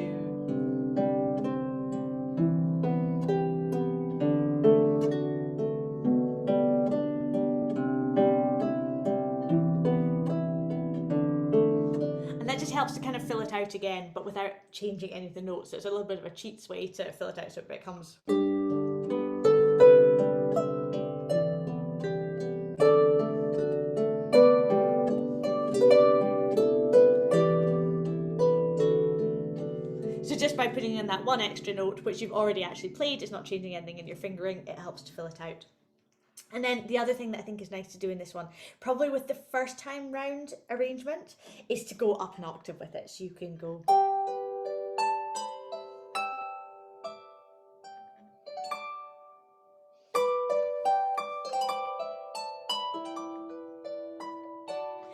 And that just helps to kind of fill it out again, but without changing any of the notes. So it's a little bit of a cheats way to fill it out so it becomes. Just by putting in that one extra note, which you've already actually played, it's not changing anything in your fingering, it helps to fill it out. And then the other thing that I think is nice to do in this one, probably with the first time round arrangement, is to go up an octave with it. So you can go.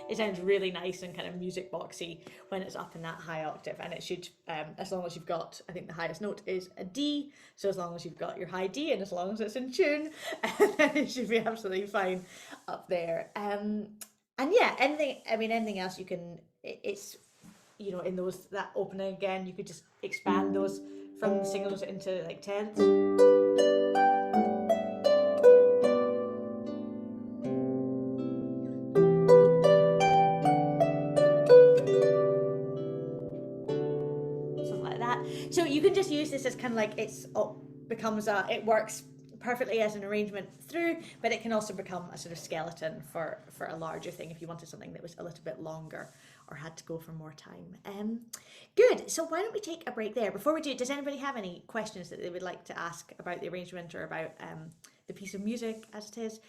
It sounds really nice and kind of music boxy when it's up in that high octave, and it should, as long as you've got, I think the highest note is a D, so as long as you've got your high D and as long as it's in tune, then it should be absolutely fine up there. And yeah, anything else you can, it's, in those, that opening again, you could just expand those from the single note into like tenths. So you can just use this as kind of like becomes it works perfectly as an arrangement through, but it can also become a sort of skeleton for a larger thing if you wanted something that was a little bit longer or had to go for more time. Good. So why don't we take a break there? Before we do, does anybody have any questions that they would like to ask about the arrangement or about the piece of music as it is?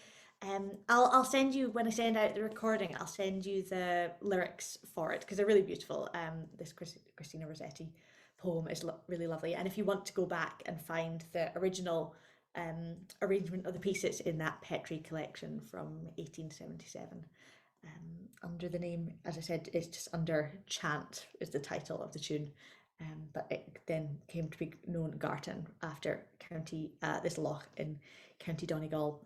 I'll send you, when I send out the recording, I'll send you the lyrics for it because they're really beautiful. This Christina Rossetti poem is really lovely, and if you want to go back and find the original arrangement of the piece, it's in that Petrie collection from 1877. Under the name, as I said, it's just under Chant is the title of the tune. But it then came to be known Gartan after this loch in County Donegal.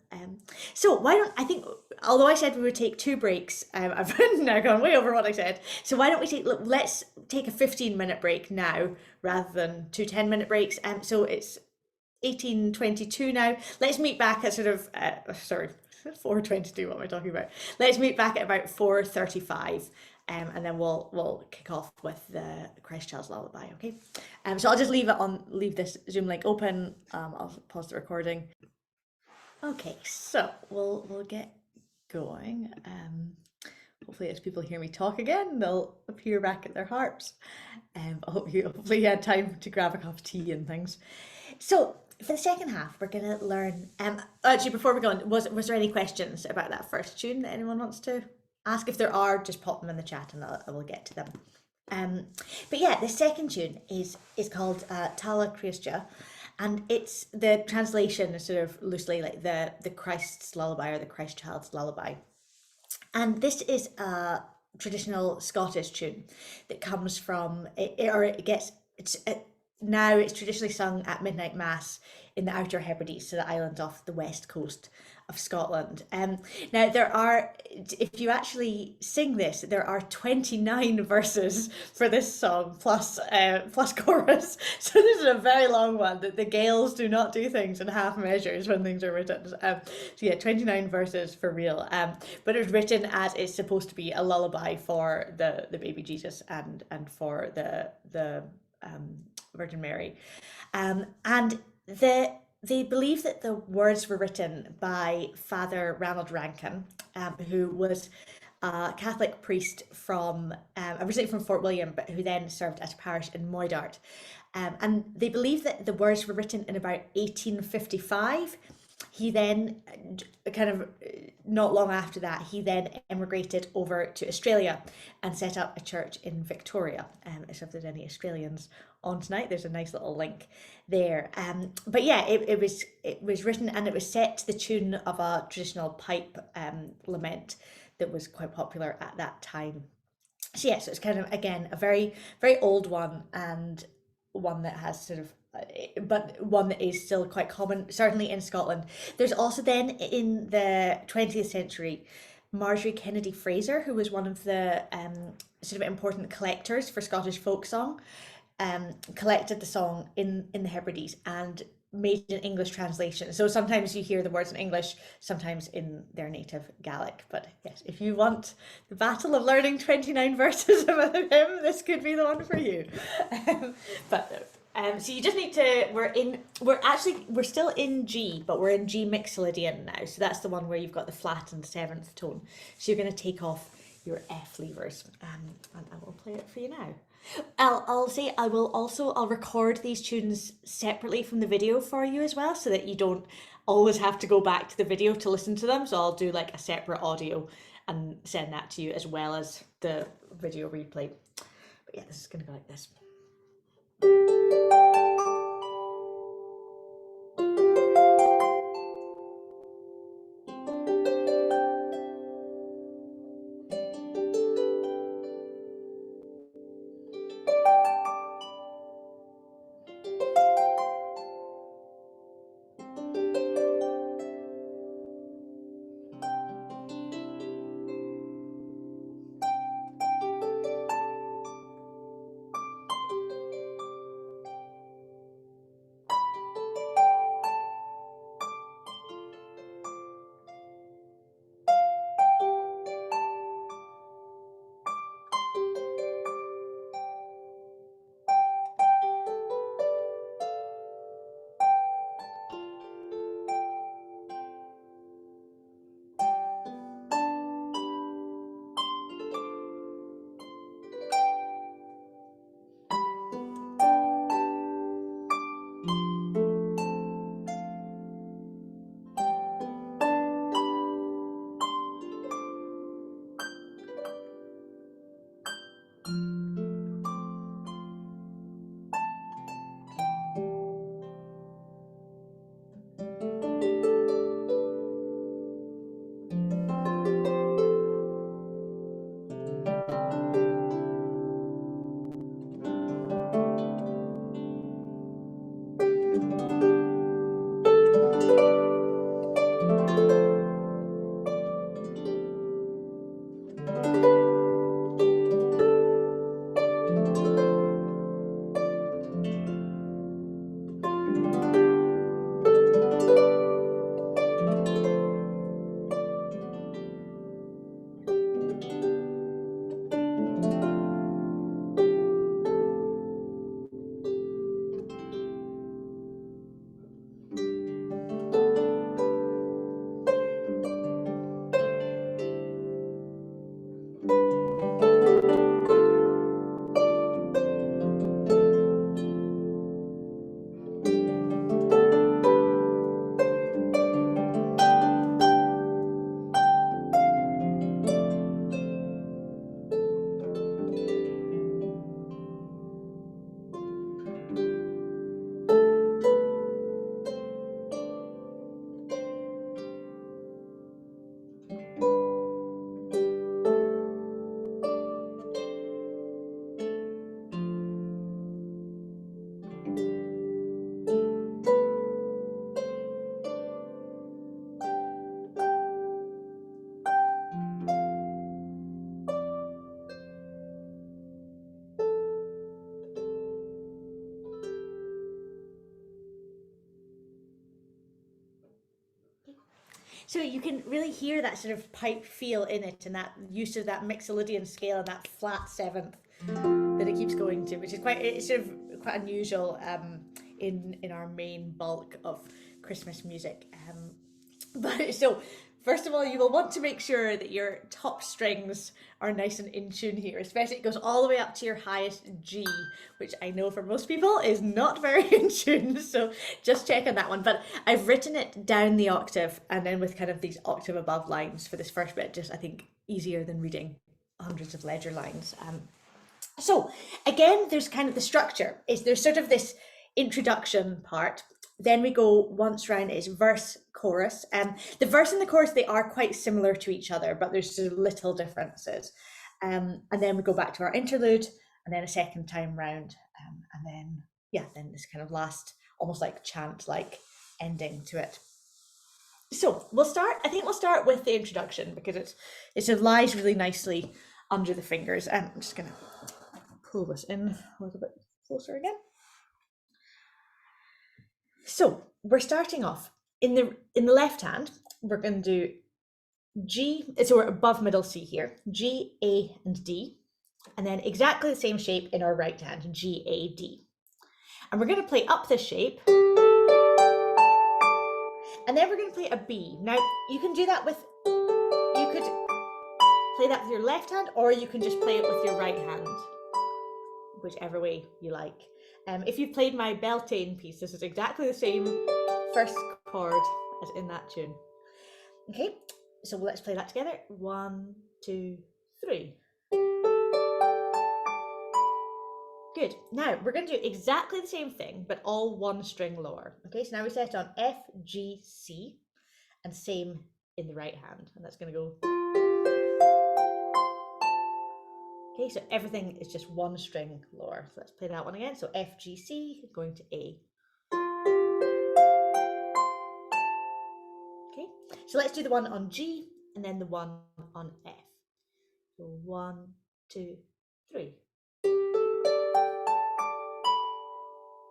So why don't I think, although I said we would take 2 breaks, I've now gone way over what I said. So why don't we let's take a 15-minute break now rather than 2 10-minute breaks. So it's 18:22 now. Let's meet back at sort of, sorry, 4:22, what am I talking about? Let's meet back at about 4:35. And then we'll kick off with the Christ Child's Lullaby, okay? So I'll just leave this Zoom link open. I'll pause the recording. Okay, so we'll get going. Hopefully as people hear me talk again, they'll appear back at their harps. Hopefully you had time to grab a cup of tea and things. So for the second half, we're going to learn. Actually, before we go on, was there any questions about that first tune that anyone wants to ask? If there are, just pop them in the chat and I will get to them. But yeah, the second tune is called Tala Christia, and it's the translation is sort of loosely like the Christ's Lullaby or the Christ Child's Lullaby. And this is a traditional Scottish tune that comes from now it's traditionally sung at midnight mass in the Outer Hebrides, so the island off the west coast of Scotland. Now if you actually sing this, there are 29 verses for this song plus chorus. So this is a very long one. That the Gaels do not do things in half measures when things are written. So yeah, 29 verses for real. But it was written as it's supposed to be a lullaby for the baby Jesus and for the Virgin Mary, and they believe that the words were written by Father Ranald Rankin, who was a Catholic priest from originally from Fort William, but who then served at a parish in Moydart. And they believe that the words were written in about 1855. He then, kind of not long after that, he then emigrated over to Australia and set up a church in Victoria. So if there's any Australians on tonight, there's a nice little link there. But yeah, it was written and it was set to the tune of a traditional pipe lament that was quite popular at that time. So yeah, so it's kind of, again, a very, very old one, and one that has sort of but one that is still quite common, certainly in Scotland. There's also then in the 20th century, Marjorie Kennedy Fraser, who was one of the sort of important collectors for Scottish folk song, collected the song in the Hebrides and made an English translation. So sometimes you hear the words in English, sometimes in their native Gaelic. But yes, if you want the battle of learning 29 verses of a hymn, this could be the one for you. So you just need to, we're still in G, but we're in G Mixolydian now. So that's the one where you've got the flat and the 7th tone. So you're going to take off your F levers, and I will play it for you now. I'll record these tunes separately from the video for you as well, so that you don't always have to go back to the video to listen to them. So I'll do like a separate audio and send that to you as well as the video replay. But yeah, this is going to go like this. So you can really hear that sort of pipe feel in it, and that use of that mixolydian scale and that flat seventh that it keeps going to, which is it's sort of quite unusual in our main bulk of Christmas music. But so, first of all, you will want to make sure that your top strings are nice and in tune here, especially it goes all the way up to your highest G, which I know for most people is not very in tune. So just check on that one. But I've written it down the octave and then with kind of these octave above lines for this first bit, just I think easier than reading hundreds of ledger lines. So again, there's kind of the structure. There's sort of this introduction part. Then we go once round is verse, chorus. The verse and the chorus, they are quite similar to each other, but there's sort of little differences. And then we go back to our interlude, and then a second time round, and then then this kind of last, almost like chant-like ending to it. So I think we'll start with the introduction because it lies really nicely under the fingers. I'm just gonna pull this in a little bit closer again. So we're starting off in the left hand. We're going to do G. So we're above middle C here. G, A, and D, and then exactly the same shape in our right hand. G, A, D, and we're going to play up this shape, and then we're going to play a B. Now you can do that with. You could play that with your left hand, or you can just play it with your right hand, whichever way you like. If you've played my Beltane piece, this is exactly the same first chord as in that tune. Okay, so let's play that together. 1, 2, 3. Good. Now we're going to do exactly the same thing, but all one string lower. Okay, so now we set on F, G, C, and same in the right hand, and that's going to go. Okay, so everything is just one string lower. So let's play that one again. So F, G, C, going to A. Okay, so let's do the one on G and then the one on F. So 1, 2, 3.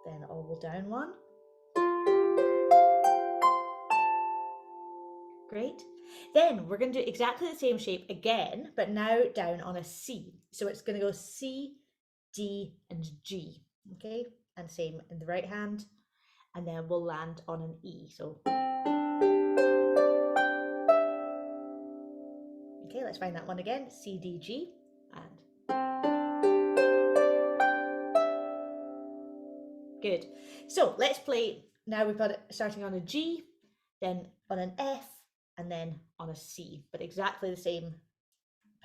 Then all down one. Great. Then we're going to do exactly the same shape again, but now down on a C. So it's going to go C, D, and G. Okay, and same in the right hand. And then we'll land on an E. So, okay, let's find that one again. C, D, G, and good. So let's play. Now we've got it starting on a G, then on an F, and then on a C, but exactly the same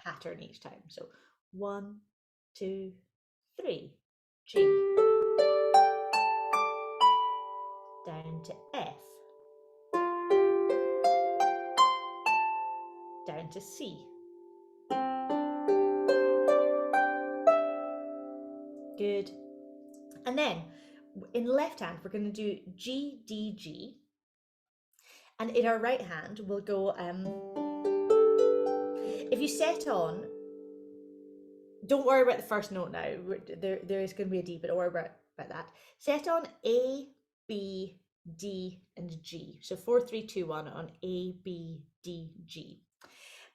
pattern each time. So 1, 2, 3, G, down to F, down to C. Good. And then in left hand, we're going to do G, D, G. And in our right hand, we'll go, if you set on, don't worry about the first note now. There is going to be a D, but don't worry about that. Set on A, B, D, and G. So 4, 3, 2, 1 on A, B, D, G.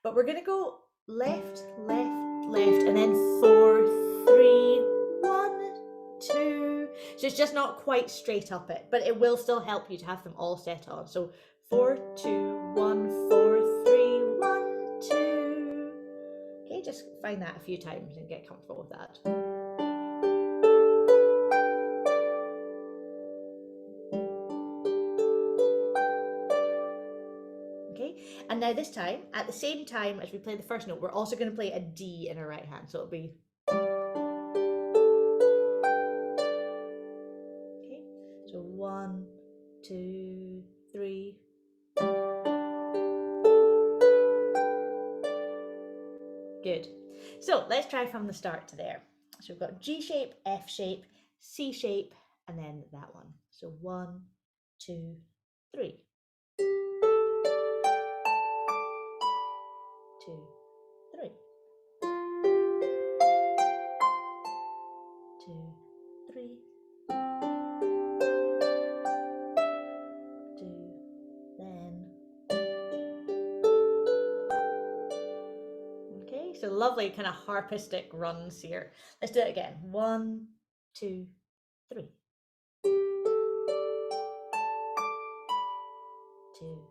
But we're going to go left, left, left, and then 4, 3, 1, 2. So it's just not quite straight up it, but it will still help you to have them all set on. So 4, 2, 1, 4, 3, 1, 2. Okay, just find that a few times and get comfortable with that. Okay, and now this time, at the same time as we play the first note, we're also going to play a D in our right hand. So it'll be. Okay, so 1, 2, 3. Good. So let's try from the start to there. So we've got G shape, F shape, C shape, and then that one. So 1, 2, 3. 2, 3. 2, 3. 2, then lovely kind of harpistic runs here. Let's do it again. 1, 2, 3. 2,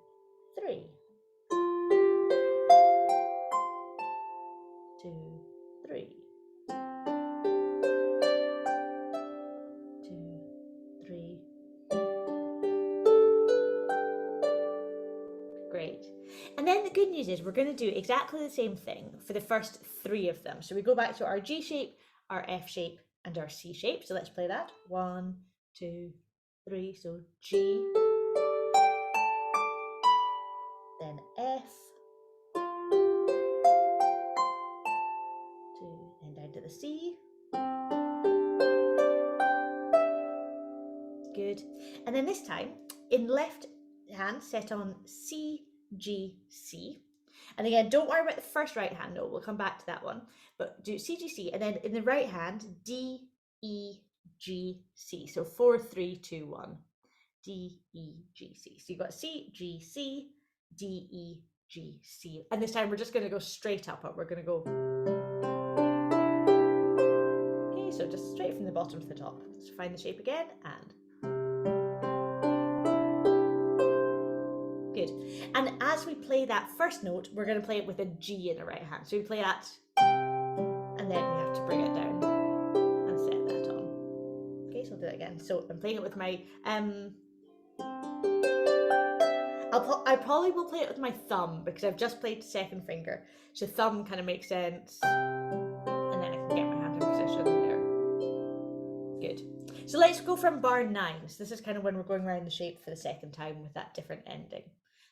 3. 2, 3. 2, 3. Great. And then the good news is we're going to do exactly the same thing for the first 3 of them. So we go back to our G shape, our F shape, and our C shape. So let's play that. 1, 2, 3. So G, then F, 2, then down to the C. Good. And then this time, in left hand, set on C, G, C. And again, don't worry about the first right hand note, we'll come back to that one. But do C, G, C, and then in the right hand, D, E, G, C. So 4, 3, 2, 1. D, E, G, C. So you've got C, G, C, D, E, G, C. And this time we're just going to go straight up. We're going to go. Okay, so just straight from the bottom to the top. Let's find the shape again and. Good. And as we play that first note, we're going to play it with a G in the right hand. So we play that, and then we have to bring it down and set that on. Okay, so I'll do that again. So I'm playing it with my I probably will play it with my thumb because I've just played second finger. So thumb kind of makes sense. And then I can get my hand in position there. Good. So let's go from bar 9. So this is kind of when we're going around the shape for the second time with that different ending.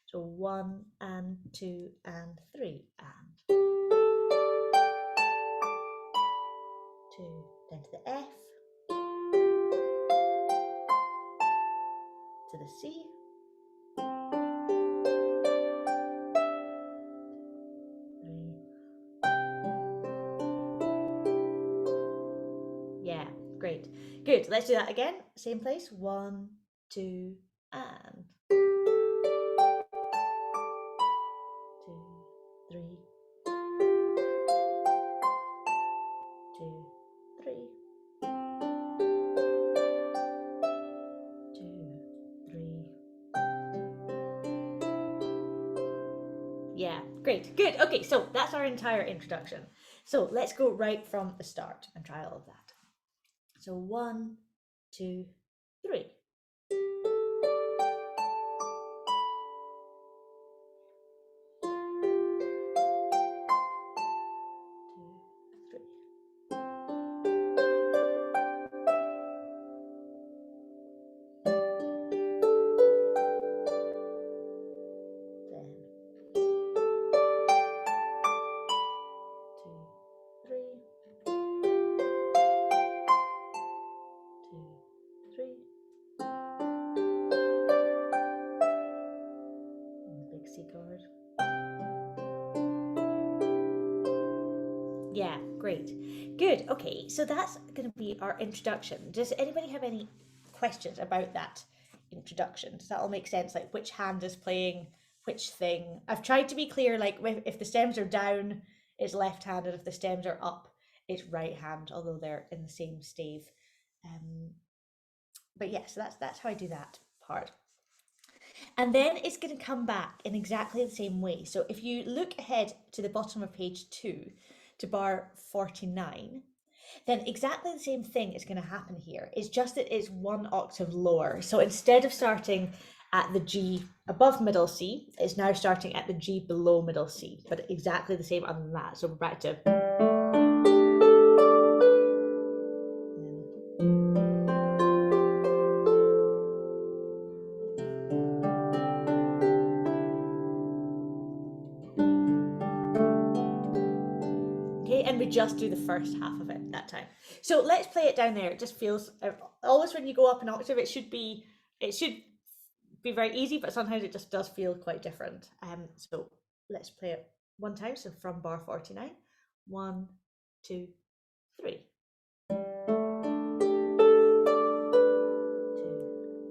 So 1 and 2 and 3 and 2, then to the F, to the C, yeah, great. Good. Let's do that again. Same place. 1, 2, and 2, 3, 2, 3, 2, 3. Yeah, great. Good. Okay, so that's our entire introduction. So let's go right from the start and try all of that. So 1, 2, 3. 2, 3. Then 2, 3. 2, 3. And the big C chord. Yeah, great. Good. Okay, so that's going to be our introduction. Does anybody have any questions about that introduction? Does that all make sense? Like which hand is playing which thing? I've tried to be clear, like if the stems are down, it's left hand, and if the stems are up, it's right hand, although they're in the same stave. But yes, yeah, so that's how I do that part. And then it's going to come back in exactly the same way. So if you look ahead to the bottom of page 2 to bar 49, then exactly the same thing is going to happen here. It's just that it's 1 octave lower. So instead of starting at the G above middle C, it's now starting at the G below middle C, but exactly the same other than that. So we're back to. Okay, and we just do the first half of it that time. So let's play it down there. It just feels, always when you go up an octave, it should be very easy, but sometimes it just does feel quite different. So let's play it one time. So from bar 49, 1, 2, 3. 2,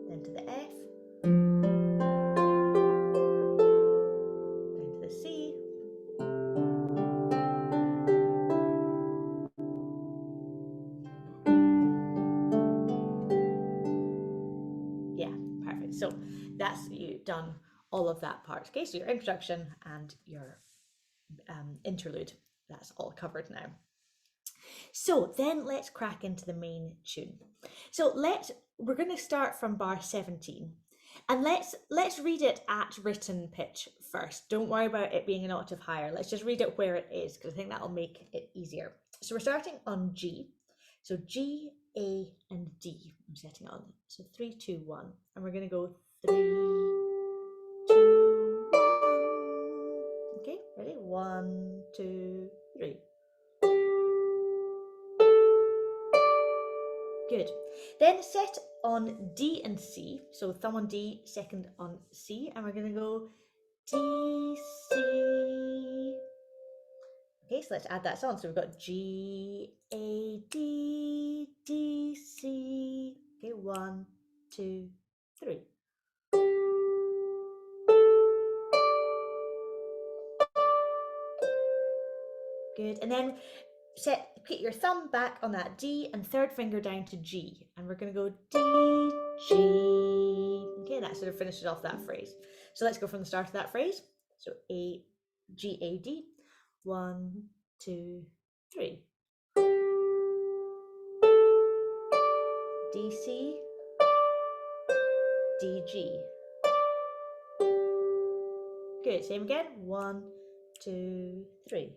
then to the F, then to the C, done all of that part. Okay, so your introduction and your interlude, that's all covered now. So then let's crack into the main tune. So we're going to start from bar 17, and let's read it at written pitch first. Don't worry about it being an octave higher. Let's just read it where it is, because I think that'll make it easier. So we're starting on G. So G, A, and D. I'm setting on. So 3, 2, 1, and we're going to go 3, 2, 1. Okay, ready? 1, 2, 3. Good. Then set on D and C. So thumb on D, second on C, and we're going to go D, C. Okay, so let's add that song. So we've got G, A, D, D, C. Okay, 1, 2, 3. Good. And then put your thumb back on that D and third finger down to G, and we're going to go D, G. Okay, that sort of finishes off that phrase. So let's go from the start of that phrase. So A, G, A, D. 1, 2, 3. D, C, D, G. Good. Same again. 1, 2, 3.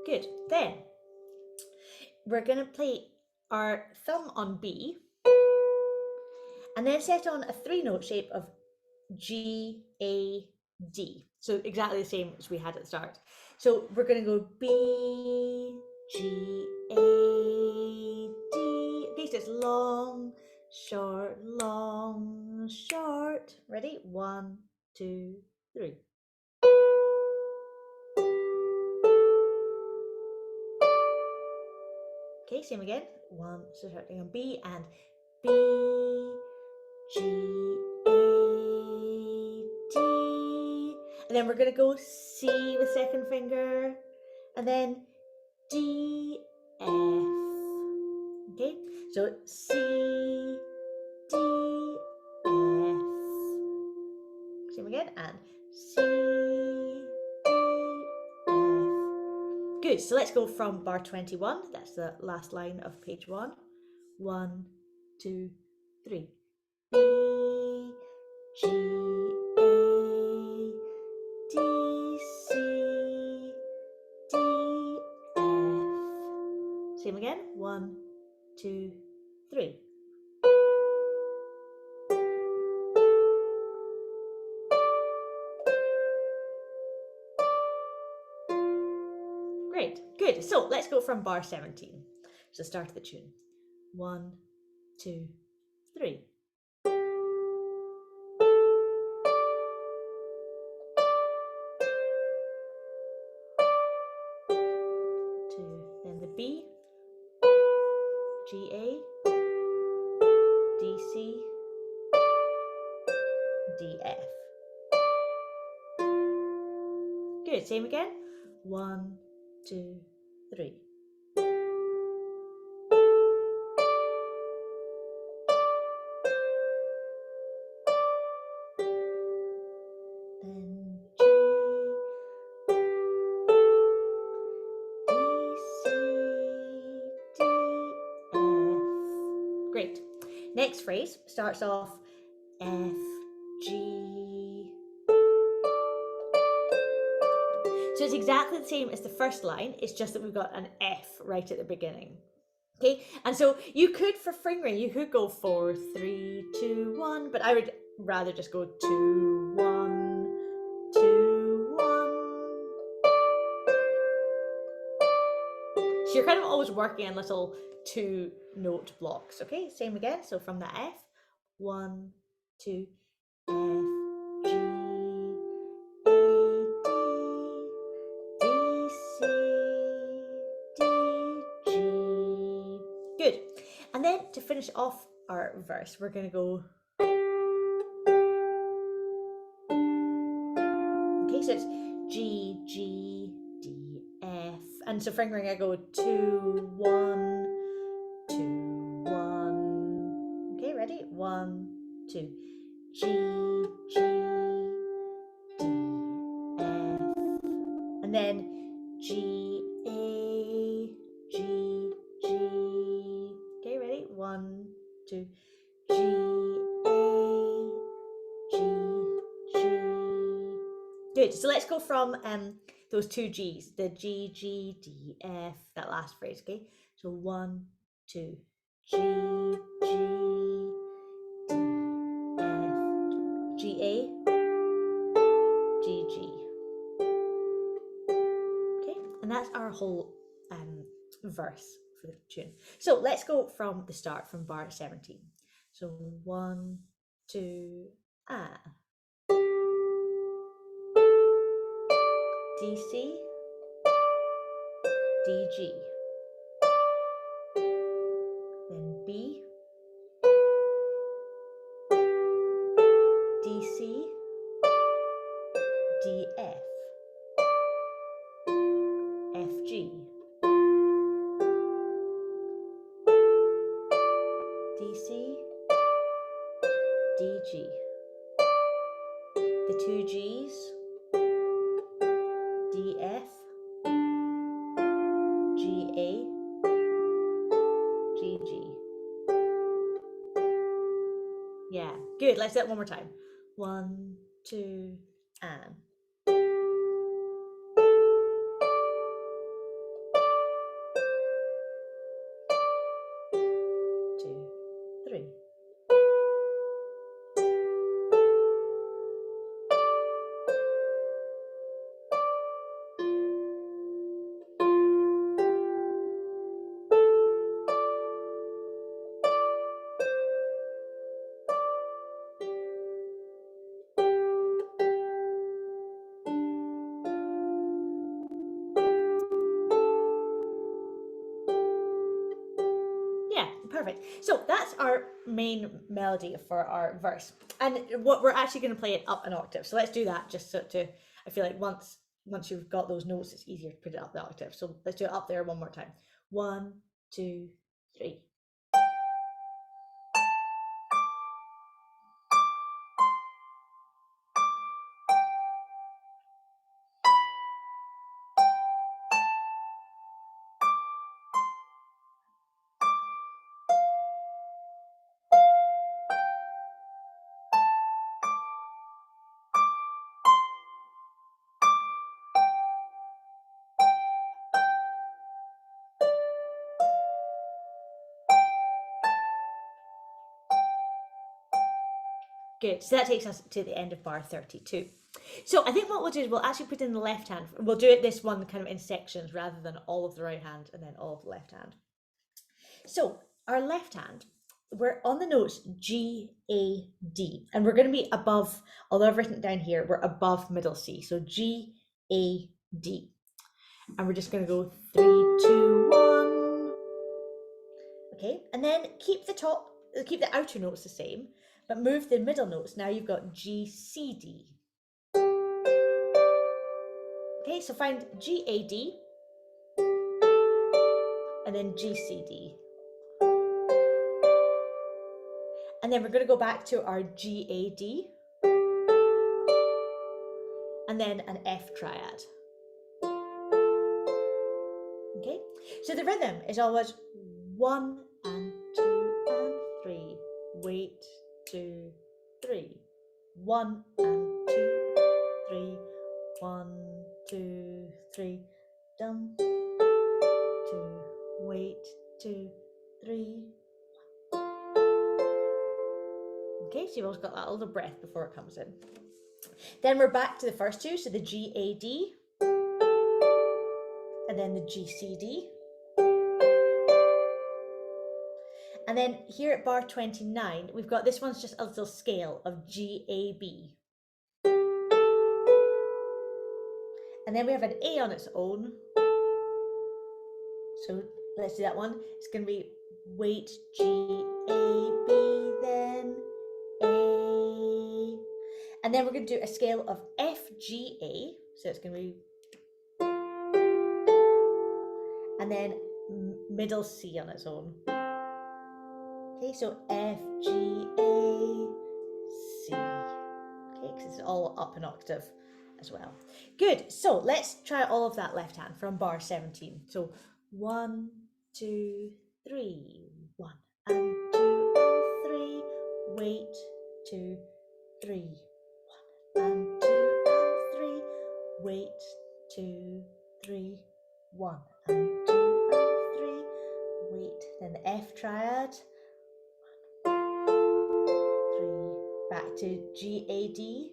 Good. Then we're going to play our thumb on B and then set on a 3-note shape of G, A, D. So exactly the same as we had at the start. So we're going to go B, G, A, D. Okay, so it's long, short, long, short. Ready? 1, 2, 3. Okay, same again. 1, so starting on B and B, G, A, D. And then we're going to go C with second finger and then D, F. Okay, so C, D, F. Same again and C, D, F. Good, so let's go from bar 21. That's the last line of page 1. 1, 2, 3. B, G, A, D, C, D, F. Same again. 1, 2, 3. Great, good. So let's go from bar 17. So start the tune. 1, 2, 3. 2. Then the B, G, A, D, C, D, F. Good, same again. 1, 2, 3. Then G, D, C, D, F. Great. Next phrase starts off F, G. So it's exactly the same as the first line, it's just that we've got an F right at the beginning. Okay, and so you could, for fingering, you could go 4, 3, 2, 1, but I would rather just go 2, 1, 2, 1. So you're kind of always working in little 2-note blocks. Okay, same again. So from the F, 1, 2, F, G, A, D, D, C, D, G. Good. And then to finish off our verse, we're going to go. Okay, so it's G, G, D, F. And And so fingering, I go 2, 1, 2, 1. Okay, ready? 1, 2. G, G, D, F. And then G, A, G, G. Okay, ready? 1, 2. G, A, G, G. Good. So let's go from those two G's, the G, G, D, F, that last phrase, okay? So 1, 2, G, G, D, F, G, A, G, G. Okay, and that's our whole verse for the tune. So let's go from the start, from bar 17. So 1, 2, ah. D, C, D, G. Then B, D, C, D, F, F, G, D, C, D, G. The two G's, D, F, G, A, G, G. Yeah, good. Let's do it one more time. 1, 2, and. 2, 3. Yeah, perfect. So that's our main melody for our verse. And what we're actually going to play it up an octave. So let's do that just so to, I feel like once you've got those notes, it's easier to put it up the octave. So let's do it up there one more time. 1, 2, 3. Good. So that takes us to the end of bar 32. So I think what we'll do is we'll actually put in the left hand. We'll do it this one kind of in sections rather than all of the right hand and then all of the left hand. So our left hand, we're on the notes G, A, D, and we're going to be above, although I've written it down here, we're above middle C. So G, A, D. And we're just going to go 3, 2, 1. Okay, and then keep the outer notes the same, but move the middle notes. Now you've got G, C, D. Okay, so find G, A, D, and then G, C, D. And then we're going to go back to our G, A, D, and then an F triad. Okay, so the rhythm is always 1 and 2 and 3. Wait, 2, 3. 1 and 2, 3. 1, 2, 3. Dum. 2. Wait, 2, 3. Okay, so you've always got that little breath before it comes in. Then we're back to the first two, so the G, A, D, and then the G, C, D. And then here at bar 29, we've got this one's just a little scale of G, A, B. And then we have an A on its own. So let's do that one. It's going to be wait, G, A, B, then A. And then we're going to do a scale of F, G, A. So it's going to be. and then middle C on its own. Okay, so F, G, A, C. Okay, because it's all up an octave as well. Good, so let's try all of that left hand from bar 17. So 1, 2, 3, 1 and 2 and 3, wait, 2, 3, 1 and 2 and 3, wait, 2, 3, 1 and 2 and 3, wait. Then the F triad, 3, back to G, A, D,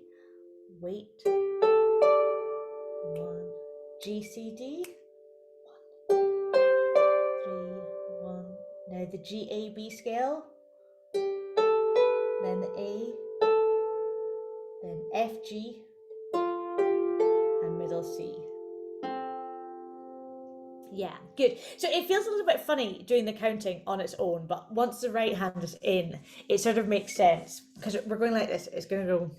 wait, 1, G, C, D, 1, 3, 1. Now the G, A, B scale, then the A, then F, G, and middle C. Yeah, good. So it feels a little bit funny doing the counting on its own, but once the right hand is in, it sort of makes sense because we're going like this. It's going to go.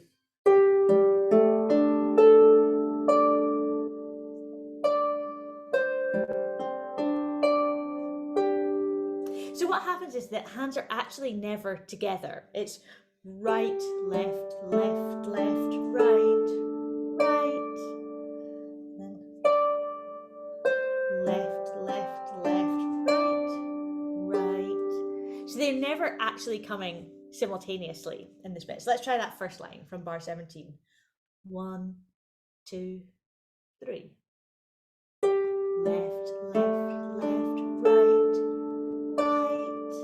So what happens is that hands are actually never together. It's right, left, left, left, right, right, then left, left, left, right, right. So they're never actually coming simultaneously in this bit. So let's try that first line from bar 17. 1, 2, 3. Left, left, left, right, right.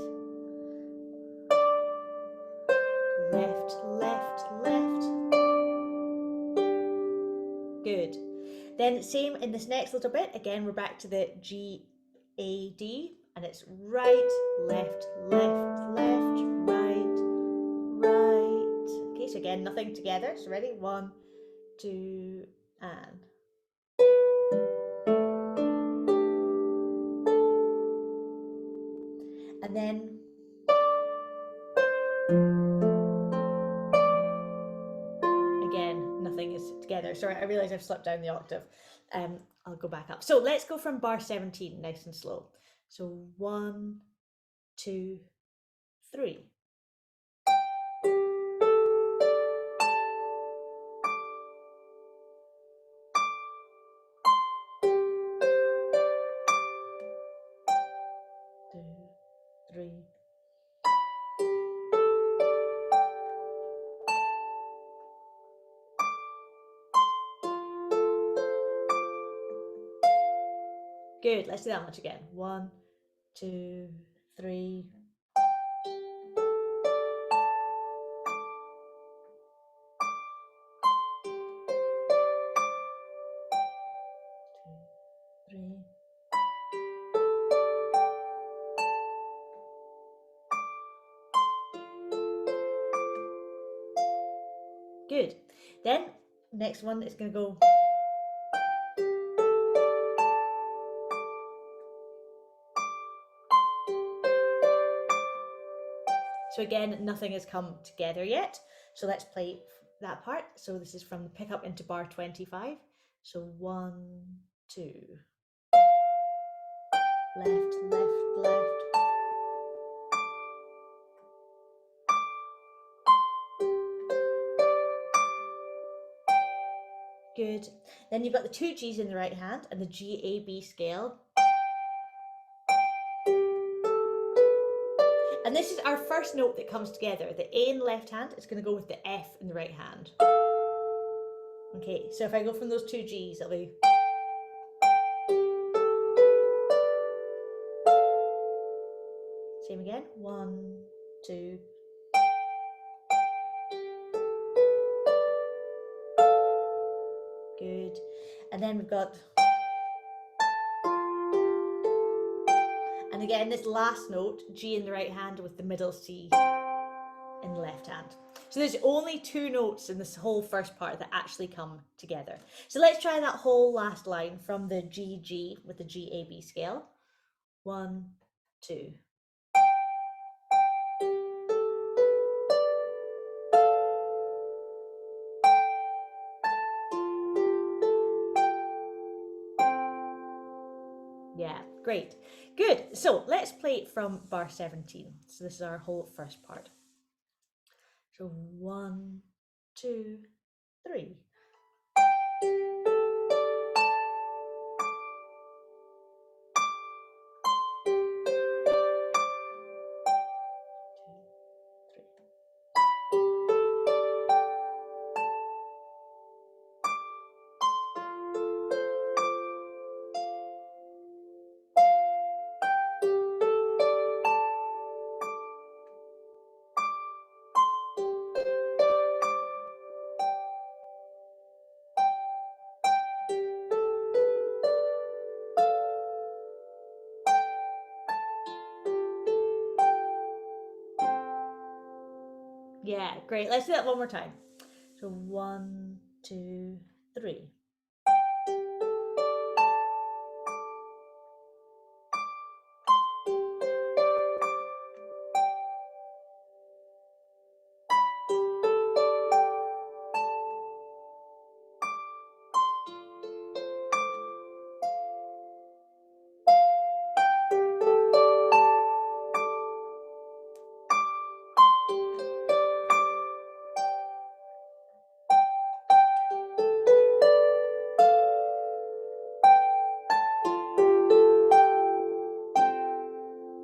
Left, left, left. Good. Then same in this next little bit. Again, we're back to the G, A, D, and it's right, left, left, left, right, right. Okay, so again, nothing together. So ready? 1, 2, and. And then again, nothing is together. Sorry, I realize I've slipped down the octave. I'll go back up. So let's go from bar 17, nice and slow. So 1, 2, 3. Two, 3. Good, let's do that much again. 1, 2, 3. Two, 3. Good. Then next one is going to go. So again, nothing has come together yet. So let's play that part. So this is from the pickup into bar 25. So 1, 2. Left, left, left. Good. Then you've got the 2 G's in the right hand and the G, A, B scale. And this is our first note that comes together. The A in the left hand is going to go with the F in the right hand. Okay, so if I go from those 2 G's, it'll be. Same again. 1, 2. Good. And then we've got. And again, this last note, G in the right hand with the middle C in the left hand. So there's only 2 notes in this whole first part that actually come together. So let's try that whole last line from the G, G with the G, A, B scale. 1, 2. Yeah, Great. Good. So let's play from bar 17. So this is our whole first part. So 1, 2, 3. Yeah, great. Let's do that one more time. So 1, 2, 3.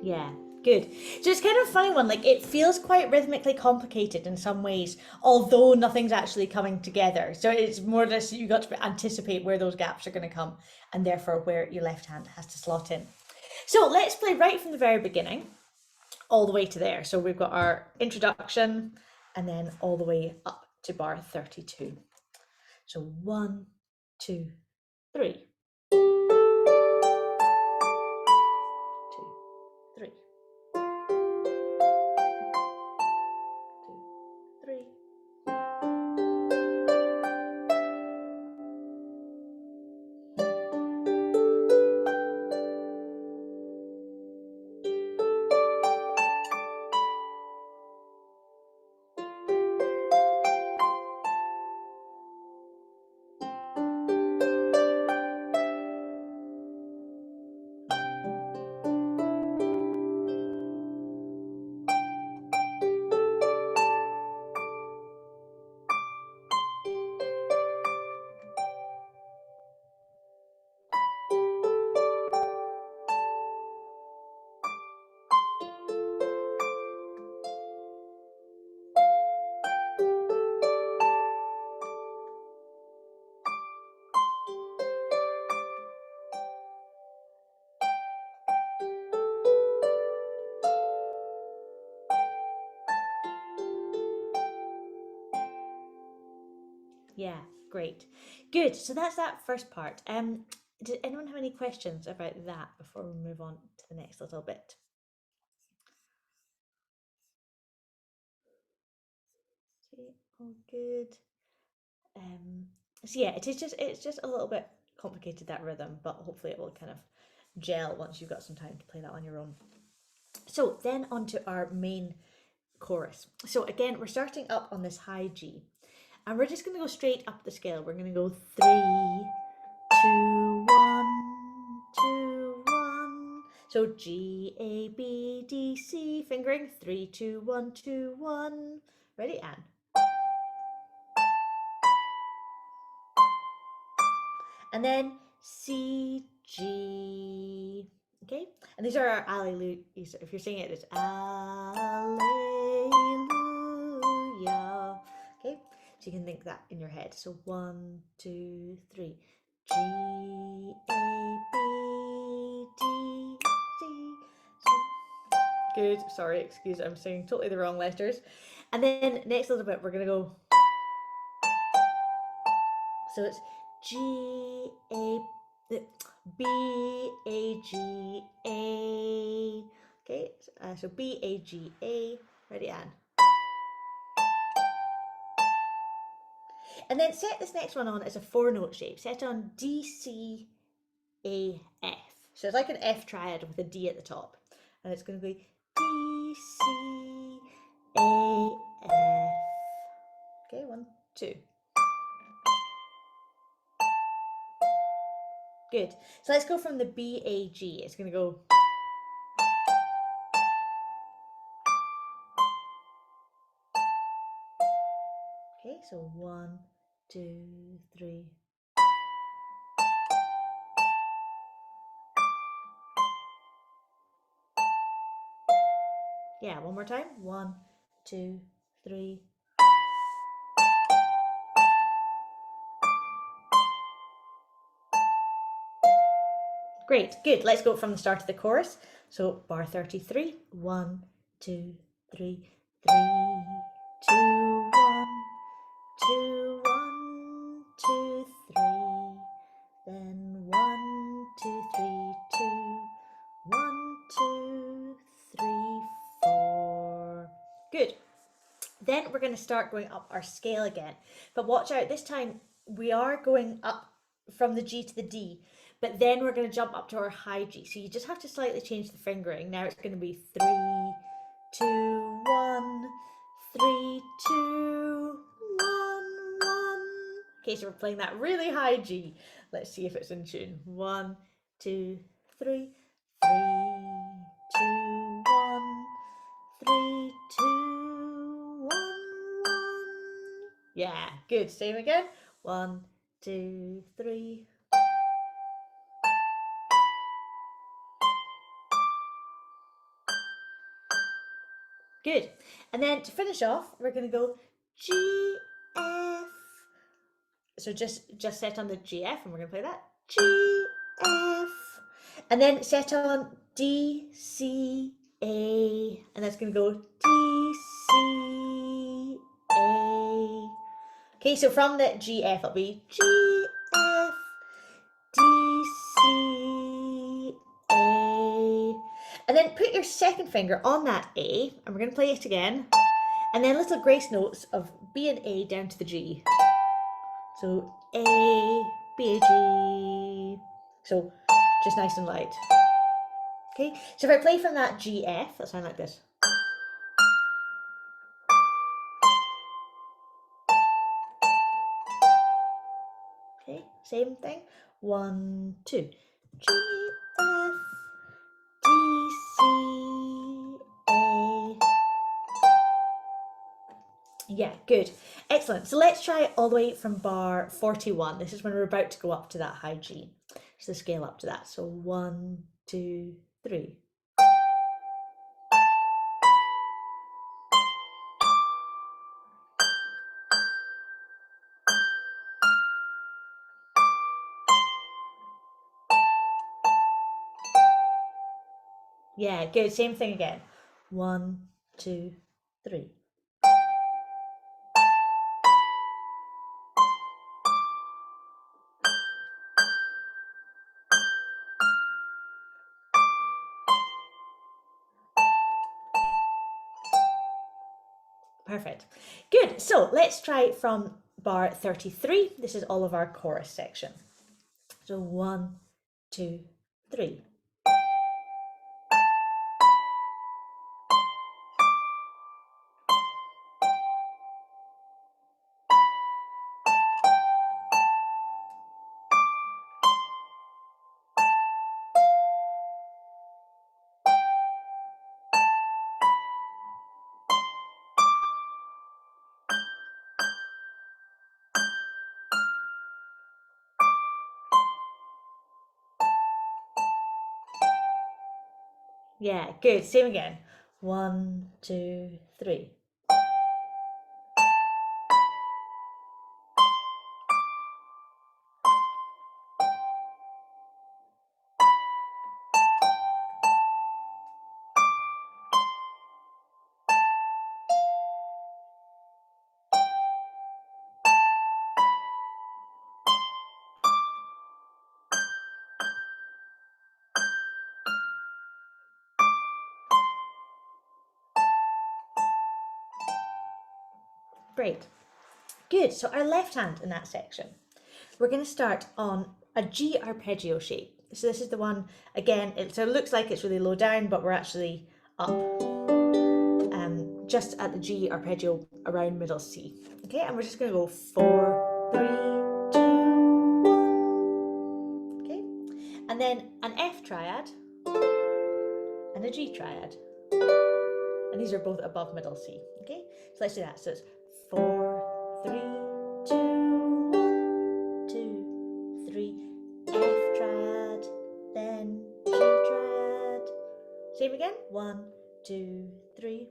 Yeah, good. So it's kind of a funny one. Like it feels quite rhythmically complicated in some ways, although nothing's actually coming together. So it's more just you got to anticipate where those gaps are going to come and therefore where your left hand has to slot in. So let's play right from the very beginning all the way to there. So we've got our introduction and then all the way up to bar 32. So 1, 2, 3. 2, 3. 2, 3. Yeah, great. Good. So that's that first part. Did anyone have any questions about that before we move on to the next little bit? Okay, all good. So yeah, it's just a little bit complicated, that rhythm, but hopefully it will kind of gel once you've got some time to play that on your own. So then on to our main chorus. So again, we're starting up on this high G, and we're just going to go straight up the scale. We're going to go 3, 2, 1, 2, 1. So G, A, B, D, C, fingering 3, 2, 1, 2, 1. Ready, and then C, G. Okay, and these are our alleluias. If you're singing it, it's alleluia. Okay, so you can think that in your head. So 1, 2, 3. G, A, B, D, C. Good. Sorry, excuse. I'm singing totally the wrong letters. And then next little bit, we're gonna go. So it's G A B A G A. Okay, so B A G A. Ready, Anne? And then set this next one on as a 4-note shape. Set on D C A F. So it's like an F triad with a D at the top, and it's going to be D C A F. Okay, 1, 2. Good. So let's go from the B, A, G. It's going to go. Okay, so 1, 2, 3. Yeah, one more time. 1, 2, 3. Great, good. Let's go from the start of the chorus. So bar 33. 1, 2, 3, 3, 2, 1, 2, 1, 2, 3. Then 1, 2, 3, 2, 1, 2, 3, 4. Good. Then we're going to start going up our scale again. But watch out, this time we are going up from the G to the D, but then we're going to jump up to our high G. So you just have to slightly change the fingering. Now it's going to be 3, 2, 1, 3, 2, 1, 1. Okay, so we're playing that really high G. Let's see if it's in tune. 1, 2, 3, 3, 2, 1, 3, 2, 1, 1. Yeah, good. Same again. 1, 2, 3. Good. And then to finish off, we're going to go G, F. So just set on the G, F, and we're going to play that. G, F. And then set on D, C, A. And that's going to go D, C, A. Okay, so from the G, F, it'll be G, F, D, C, A. And then put your second finger on that A, and we're going to play it again. And then little grace notes of B and A down to the G. So A, B, A, G. So just nice and light. Okay, so if I play from that G, F, that'll sound like this. Okay, same thing. 1, 2. G, F, D, C, A. Yeah, good. Excellent. So let's try it all the way from bar 41. This is when we're about to go up to that high G. So scale up to that. So 1, 2, 3. Yeah, good. Same thing again. 1, 2, 3. Perfect. Good. So let's try from bar 33. This is all of our chorus section. So 1, 2, 3. Yeah, good. Same again. 1, 2, 3. Great. Good. So our left hand in that section, we're going to start on a G arpeggio shape. So this is the one, again, so it looks like it's really low down, but we're actually up just at the G arpeggio around middle C. Okay, and we're just going to go 4, 3, 2, 1. Okay, triad and a G triad. And these are both above middle C. Okay, so let's do that. So it's 4, 3, 2, 1, 2, 3, F triad, then G triad. Same again. 1, 2, 3.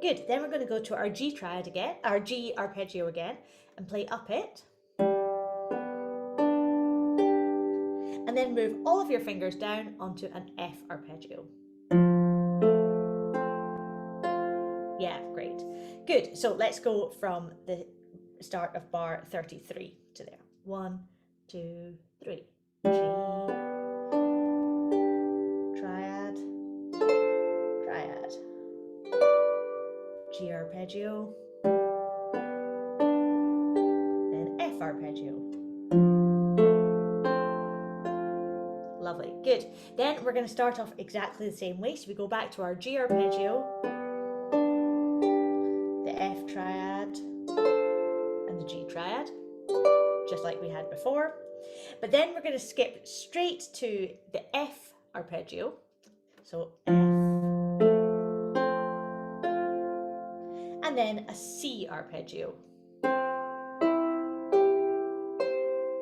Good. Then we're going to go to our G triad again, our G arpeggio again, and play up it. And then move all of your fingers down onto an F arpeggio. Yeah, great. Good. So let's go from the start of bar 33 to there. 1, 2, 3. G, triad, triad, G arpeggio, then F arpeggio. Lovely, good. Then we're going to start off exactly the same way. So we go back to our G arpeggio, the F triad, and the G triad, just like we had before. But then we're going to skip straight to the F arpeggio. So F, and then a C arpeggio.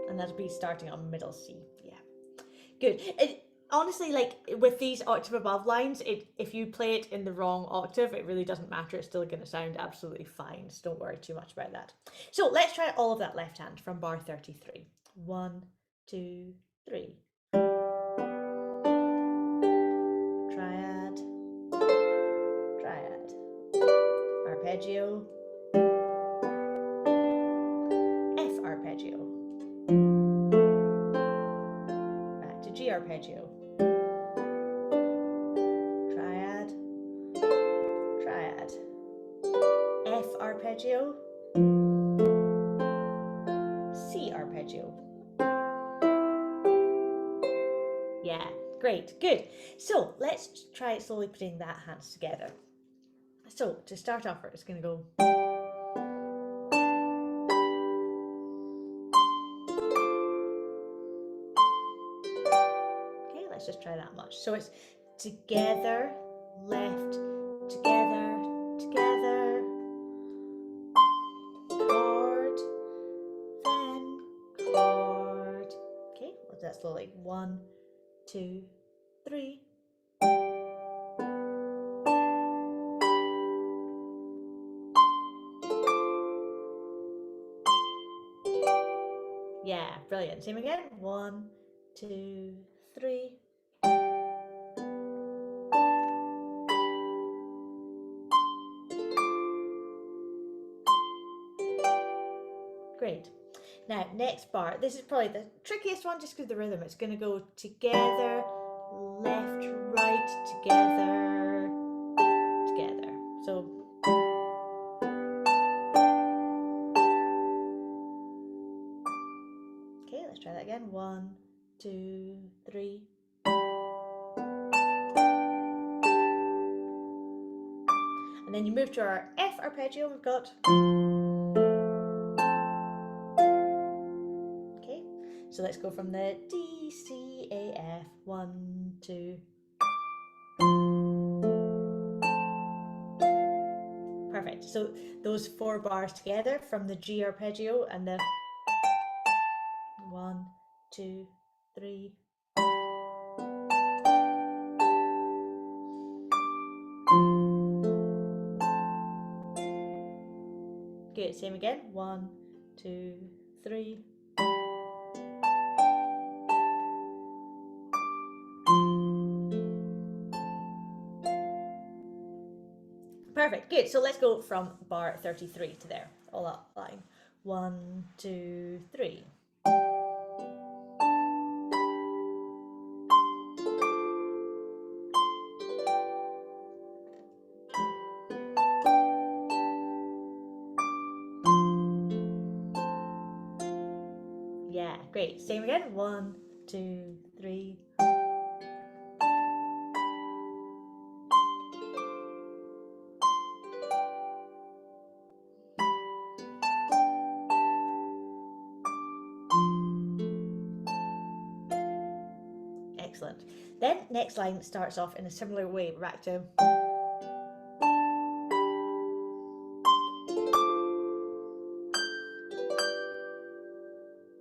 And that'll be starting on middle C. Yeah, good. Honestly, like with these octave above lines, if you play it in the wrong octave, it really doesn't matter. It's still going to sound absolutely fine. So don't worry too much about that. So let's try all of that left hand from bar 33. 1, 2, 3. Triad, triad, arpeggio, F arpeggio, back to G arpeggio, triad, triad, F arpeggio, C arpeggio. Yeah, great, good. So let's try slowly putting that hands together. So to start off, we're just going to go. Okay, let's just try that much. So it's together, left, together, together, chord, then chord. Okay, let's do that slowly. 1, 2, 3. Yeah, brilliant. Same again. 1, 2, 3. Great. Now, next bar. This is probably the trickiest one just because of the rhythm. It's going to go together, left, right, together, together. So, okay, let's try that again. 1, 2, 3. And then you move to our F arpeggio. We've got. Okay, so let's go from the D, C, A, F. 1, 2. Perfect. So those 4 bars together from the G arpeggio and the 1, 2, 3. Good. Same again. 1, 2, 3. Perfect. Good. So let's go from bar 33 to there. All up line. 1, 2, 3. Yeah, great. Same again. 1, 2, 3. excellent. Then next line starts off in a similar way. We're back to.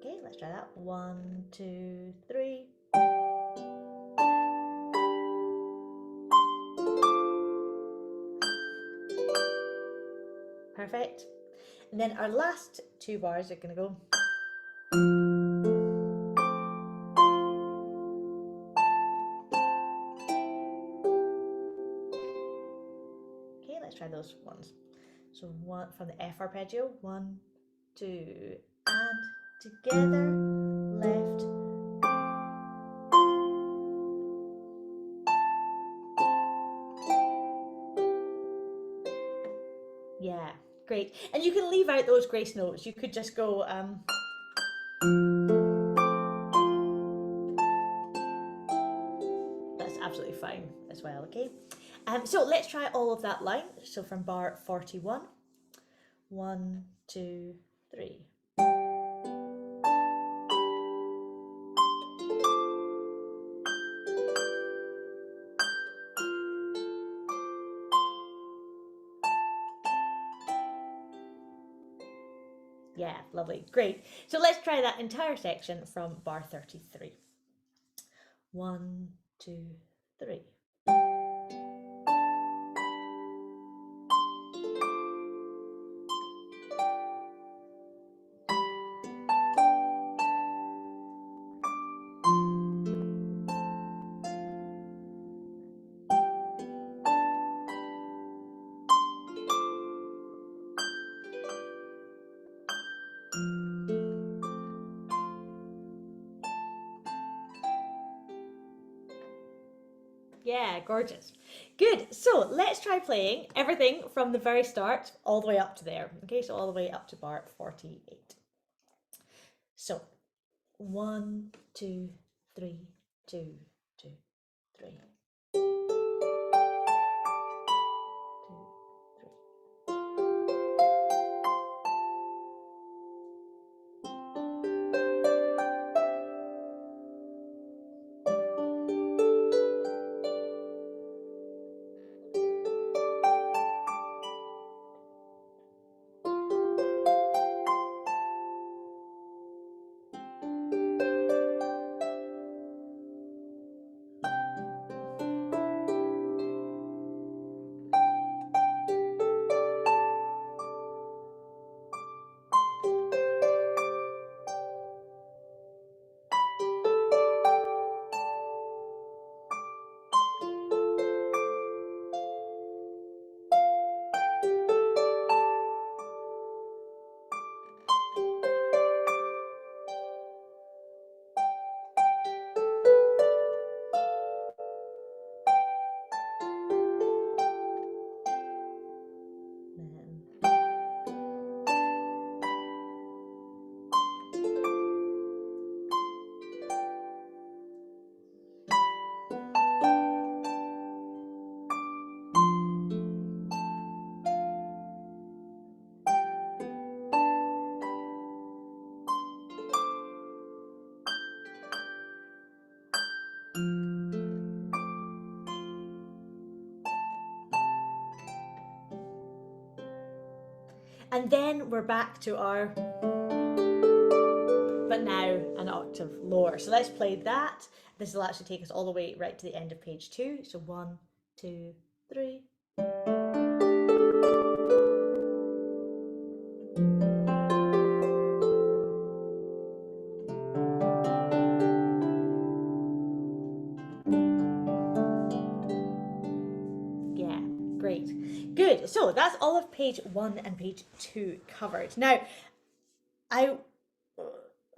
Okay, let's try that. 1, 2, 3. Perfect. And then our last 2 bars are going to go. Okay, let's try those ones. So one from the F arpeggio. 1, 2, and together, left. Yeah, great. And you can leave out those grace notes. You could just go. That's absolutely fine as well, okay? So let's try all of that line. So from bar 41. 1, 2, 3. Yeah, lovely, great. So let's try that entire section from bar 33. 1, 2, 3. Yeah, gorgeous. Good. So let's try playing everything from the very start all the way up to there. Okay, so all the way up to bar 48. So 1, 2, 3, 2, 2, 3. 2, 3. And then we're back to our, but now an octave lower. So let's play that. This will actually take us all the way right to the end of page 2. So 1, 2, 3. Yeah, great. Good. So that's all of page 1 and page 2 covered. Now, I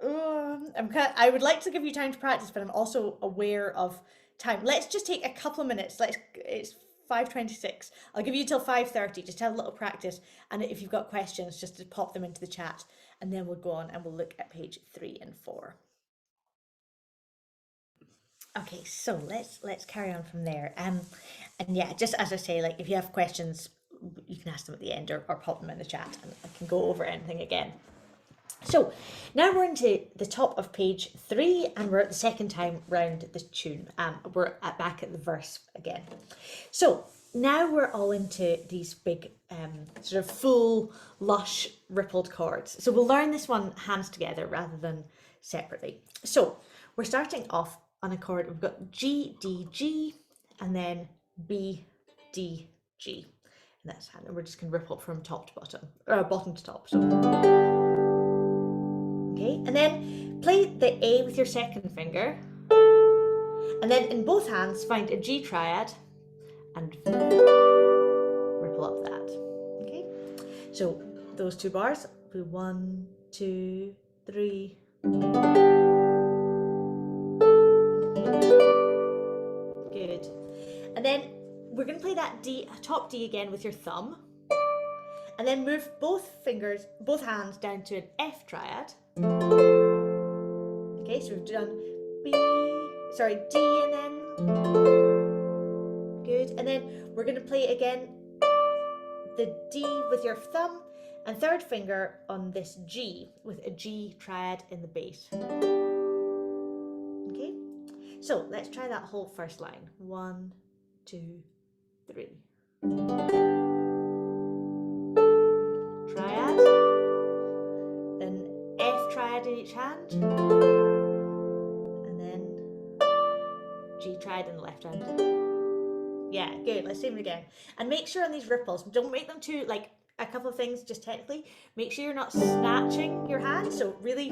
I would like to give you time to practice, but I'm also aware of time. Let's just take a couple of minutes. It's 5:26. I'll give you till 5:30 just to have a little practice, and if you've got questions, just to pop them into the chat, and then we'll go on and we'll look at page 3 and 4. Okay, so let's carry on from there. And yeah, just as I say, like if you have questions, you can ask them at the end or pop them in the chat, and I can go over anything again. So now we're into the top of page 3 and we're at the second time round the tune. We're back at the verse again. So now we're all into these big sort of full lush rippled chords. So we'll learn this one hands together rather than separately. So we're starting off on a chord. We've got G, D, G, and then B, D, G. And that's hand. And we're just going to ripple from top to bottom, or bottom to top. So okay, and then play the A with your second finger, and then in both hands find a G triad and ripple up that. Okay, so those two bars, 1, 2, 3. Good. And then we're going to play that D, top D again with your thumb, and then move both hands down to an F triad. Okay, so we've done D, and then good, and then we're going to play again the D with your thumb and third finger on this G with a G triad in the bass. Okay, so let's try that whole first line. 1, 2, 3. Triad, then F triad in each hand, and then G triad in the left hand. Yeah, good. Let's do it again. And make sure on these ripples, don't make them too, like, a couple of things just technically. Make sure you're not snatching your hand. So really,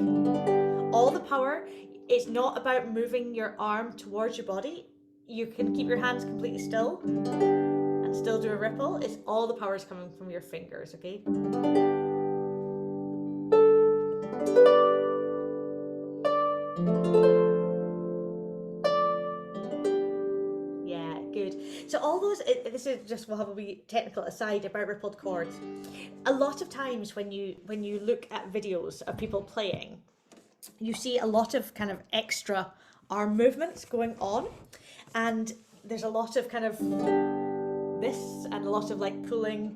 all the power, it's not about moving your arm towards your body. You can keep your hands completely still and still do a ripple. It's all the power is coming from your fingers, okay? So all those, this is just, we'll have a wee technical aside about rippled chords. A lot of times when you look at videos of people playing, you see a lot of kind of extra arm movements going on, and there's a lot of kind of this and a lot of like pulling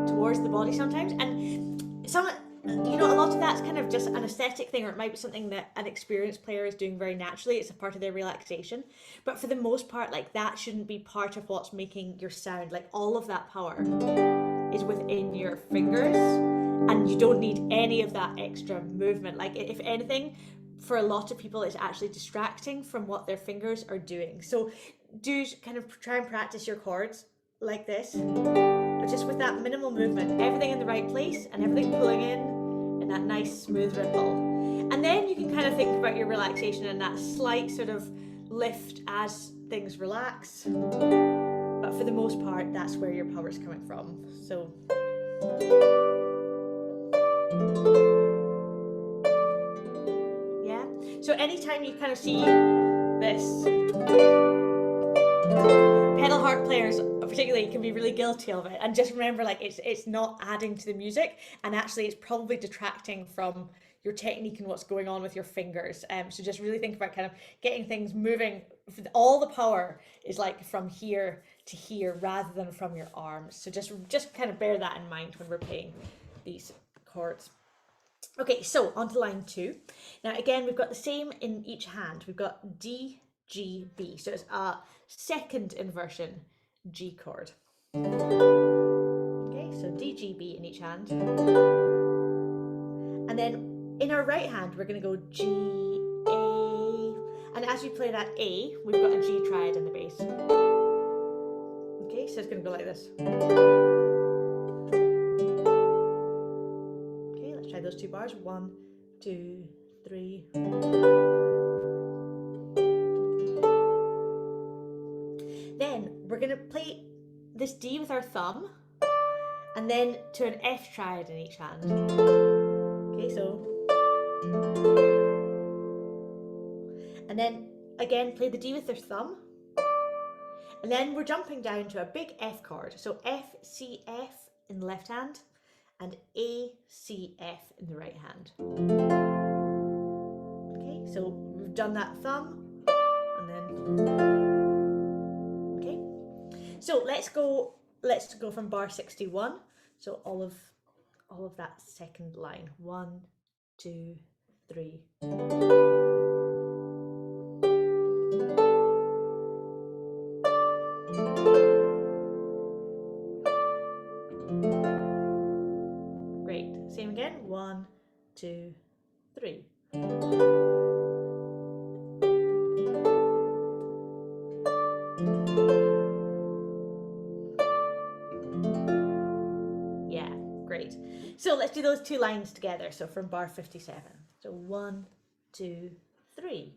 towards the body sometimes, and some, you know, a lot of that's kind of just an aesthetic thing, or it might be something that an experienced player is doing very naturally. It's a part of their relaxation. But for the most part, like, that shouldn't be part of what's making your sound. Like, all of that power is within your fingers, and you don't need any of that extra movement. Like, if anything, for a lot of people, it's actually distracting from what their fingers are doing. So do kind of try and practice your chords like this, but just with that minimal movement, everything in the right place and everything pulling in that nice smooth ripple. And then you can kind of think about your relaxation and that slight sort of lift as things relax. But for the most part, that's where your power is coming from. So yeah. So anytime you kind of see this, pedal harp players particularly can be really guilty of it, and just remember, like, it's not adding to the music, and actually it's probably detracting from your technique and what's going on with your fingers. So just really think about kind of getting things moving. All the power is like from here to here rather than from your arms. So just kind of bear that in mind when we're playing these chords. Okay, so on to line 2. Now again, we've got the same in each hand. We've got D, G, B. So it's a second inversion G chord. Okay, so D, G, B in each hand. And then in our right hand, we're going to go G, A. And as we play that A, we've got a G triad in the bass. Okay, so it's going to go like this. Okay, let's try those 2 bars. 1, 2, 3. Then we're going to play this D with our thumb, and then to an F triad in each hand. Okay, so. And then again, play the D with your thumb. And then we're jumping down to a big F chord. So F, C, F in the left hand, and A, C, F in the right hand. Okay, so we've done that thumb, and then, okay. So let's go from bar 61. So all of that second line. 1, 2, 3. Great. Same again. 1, 2, 3. Yeah, great. So let's do those two lines together. So from bar 57. So 1, 2, 3.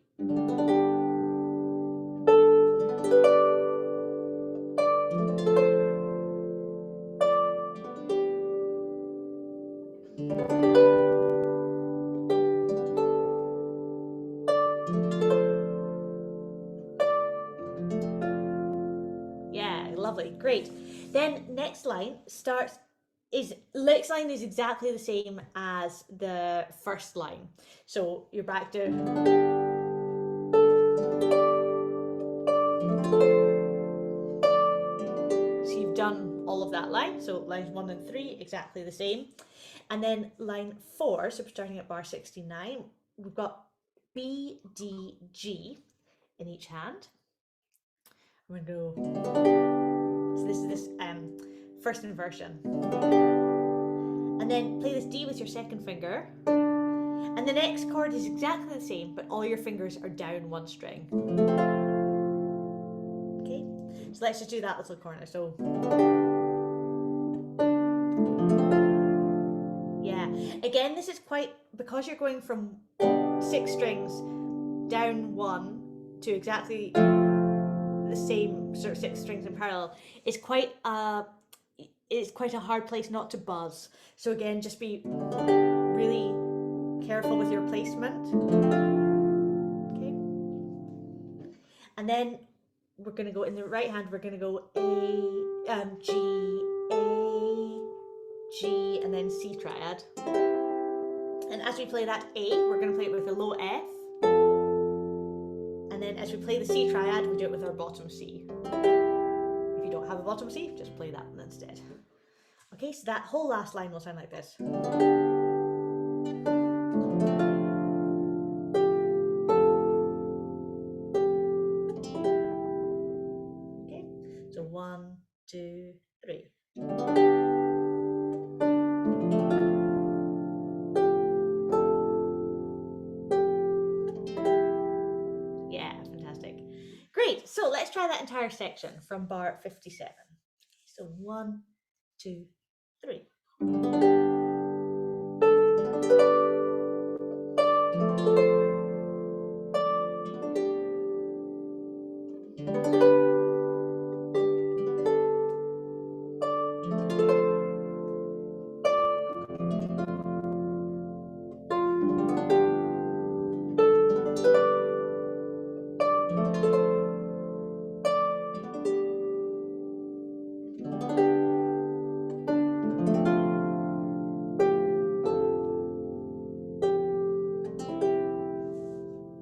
Yeah, lovely, great. Then next line next line is exactly the same as the first line. So you're back to you've done all of that line. So lines 1 and 3 exactly the same. And then line 4, so we're starting at bar 69, we've got B, D, G in each hand. I'm going to go, so this is this first inversion. And then play this D with your second finger. And the next chord is exactly the same, but all your fingers are down one string. Okay, so let's just do that little corner. So yeah, again, this is quite, because you're going from 6 strings down 1 to exactly the same sort of 6 strings in parallel, it's quite a hard place not to buzz. So again, just be really careful with your placement. Okay, and then we're going to go in the right hand, we're going to go G, A, G, and then C triad. And as we play that A, we're going to play it with a low F. And then as we play the C triad, we do it with our bottom C. If you don't have a bottom C, just play that one instead. Okay, so that whole last line will sound like this. Okay, so 1, 2, 3. Yeah, fantastic. Great, so let's try that entire section from bar 57. So 1, 2, 3.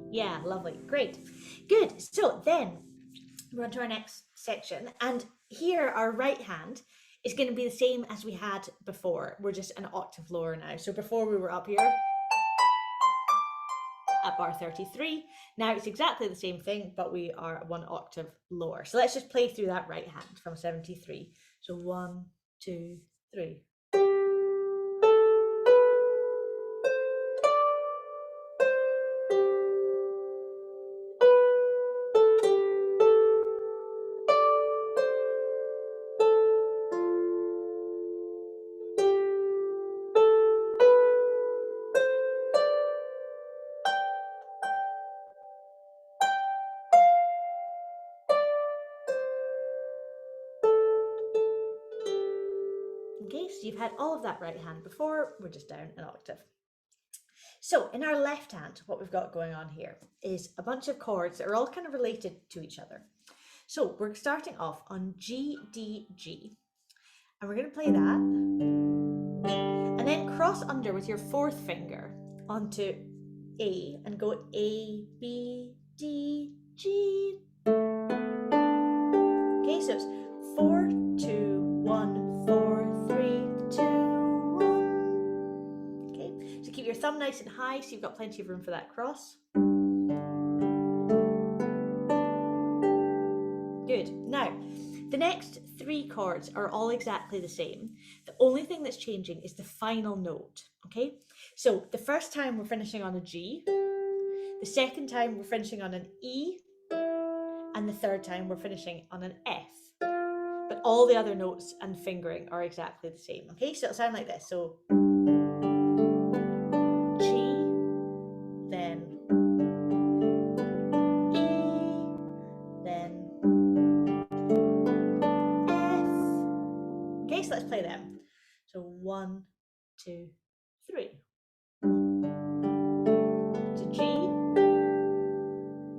Yeah, lovely, great, good. So then we're on to our next section, and here our right hand is going to be the same as we had before. We're just an octave lower now. So before we were up here at bar 33. Now it's exactly the same thing, but we are 1 octave lower. So let's just play through that right hand from 73. So 1, 2, 3. Okay, so you've had all of that right hand before, we're just down an octave. So in our left hand, what we've got going on here is a bunch of chords that are all kind of related to each other. So we're starting off on G, D, G, and we're going to play that, and then cross under with your 4th finger onto A and go A, B, D, G. Okay, so it's 4, 2, 1, 4, 3, 2, 1. Okay, so keep your thumb nice and high, so you've got plenty of room for that cross. Good. Now, the next 3 chords are all exactly the same. The only thing that's changing is the final note, okay? So the first time we're finishing on a G, the second time we're finishing on an E, and the third time we're finishing on an F. But all the other notes and fingering are exactly the same, okay? So it'll sound like this. So G, then E, then F. Okay, so let's play them. So 1, 2, 3. To G,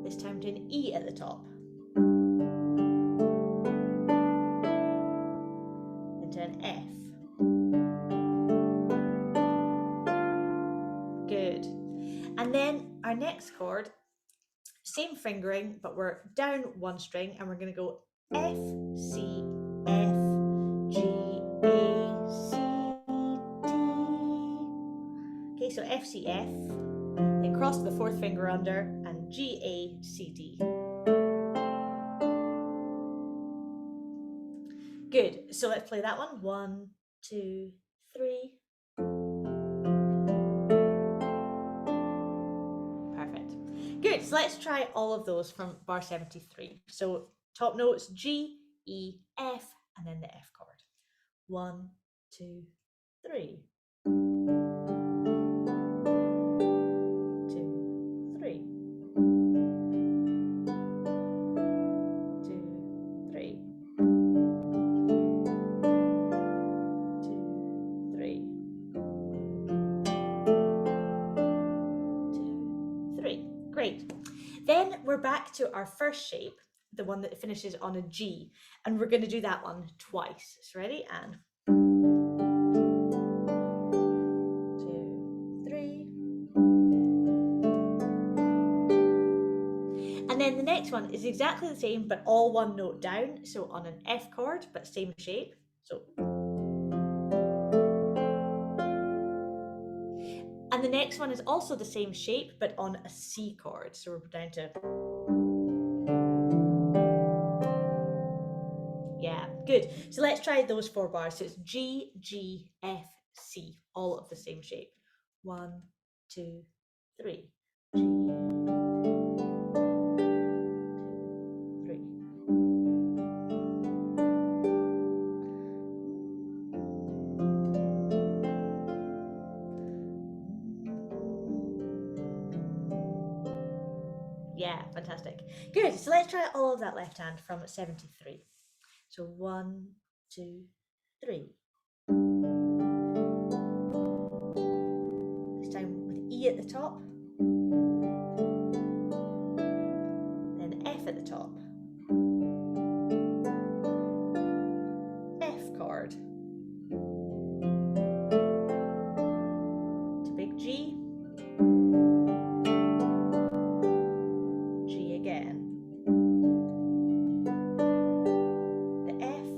this time to an E at the top. Then to an F. Good. And then our next chord, same fingering, but we're down 1 string and we're going to go F, C, F, G, A, C, D. Okay, so F, C, F, then cross the 4th finger under and G, A, C, D. Good, so let's play that one. 1, 2, 3. Perfect. Good, so let's try all of those from bar 73. So top notes, G, E, F, and then the F chord. 1, 2, 3. 2, 3. 2, 3. 2, 3. 2, 3. Great. Then we're back to our first shape, the one that finishes on a G, and we're going to do that one twice. So ready? And 2, 3. And then the next one is exactly the same, but all one note down. So on an F chord, but same shape. So. And the next one is also the same shape, but on a C chord. So we're down to. Yeah, good. So let's try those 4 bars. So it's G, G, F, C, all of the same shape. 1, 2, 3. G, 3. Yeah, fantastic. Good. So let's try all of that left hand from 73. So 1, 2, 3. This time with E at the top, then F at the top, F chord, to big G, G again, the F,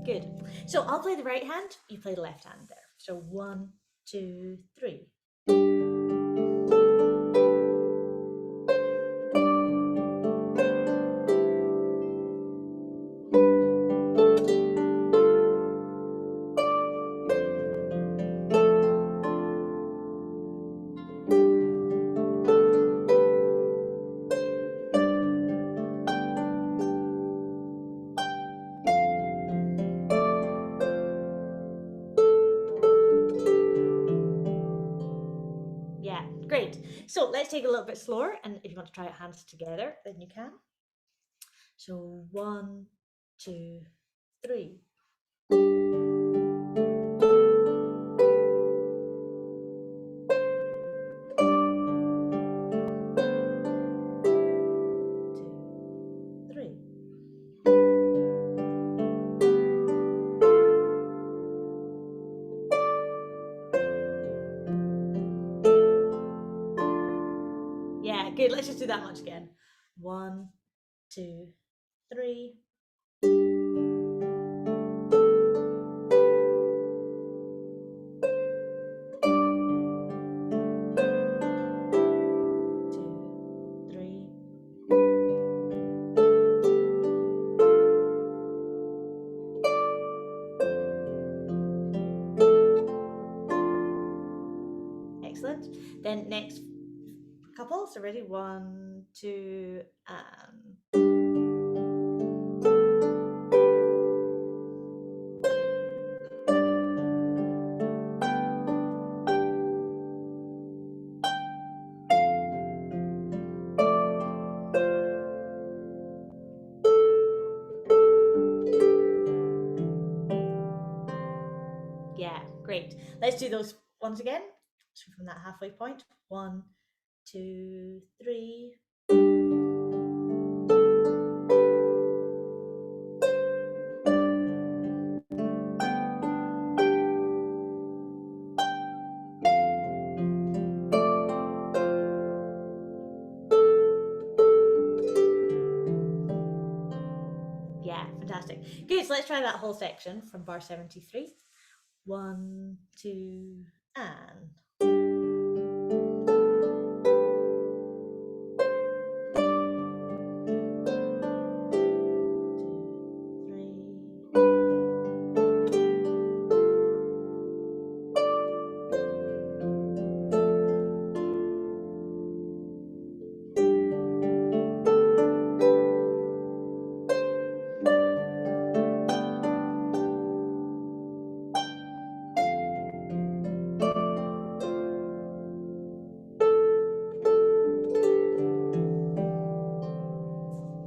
good. So I'll play the right hand, you play the left hand there. So 1, 2, 3. Yeah, great. So let's take it a little bit slower, and if you want to try it hands together, then you can. So 1, 2, 3. Yeah, good. Let's just do that much again. 1, 2, 3. Then next couple, so ready, 1, 2, and yeah, great. Let's do those ones again. So from that halfway point, 1, 2, 3. Yeah, fantastic. Good, so let's try that whole section from bar 73. 1, 2, and.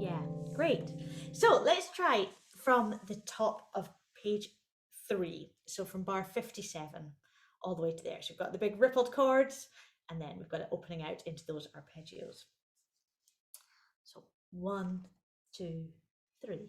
Yeah, great. So let's try from the top of page 3. So from bar 57 all the way to there. So we've got the big rippled chords, and then we've got it opening out into those arpeggios. So 1, 2, 3.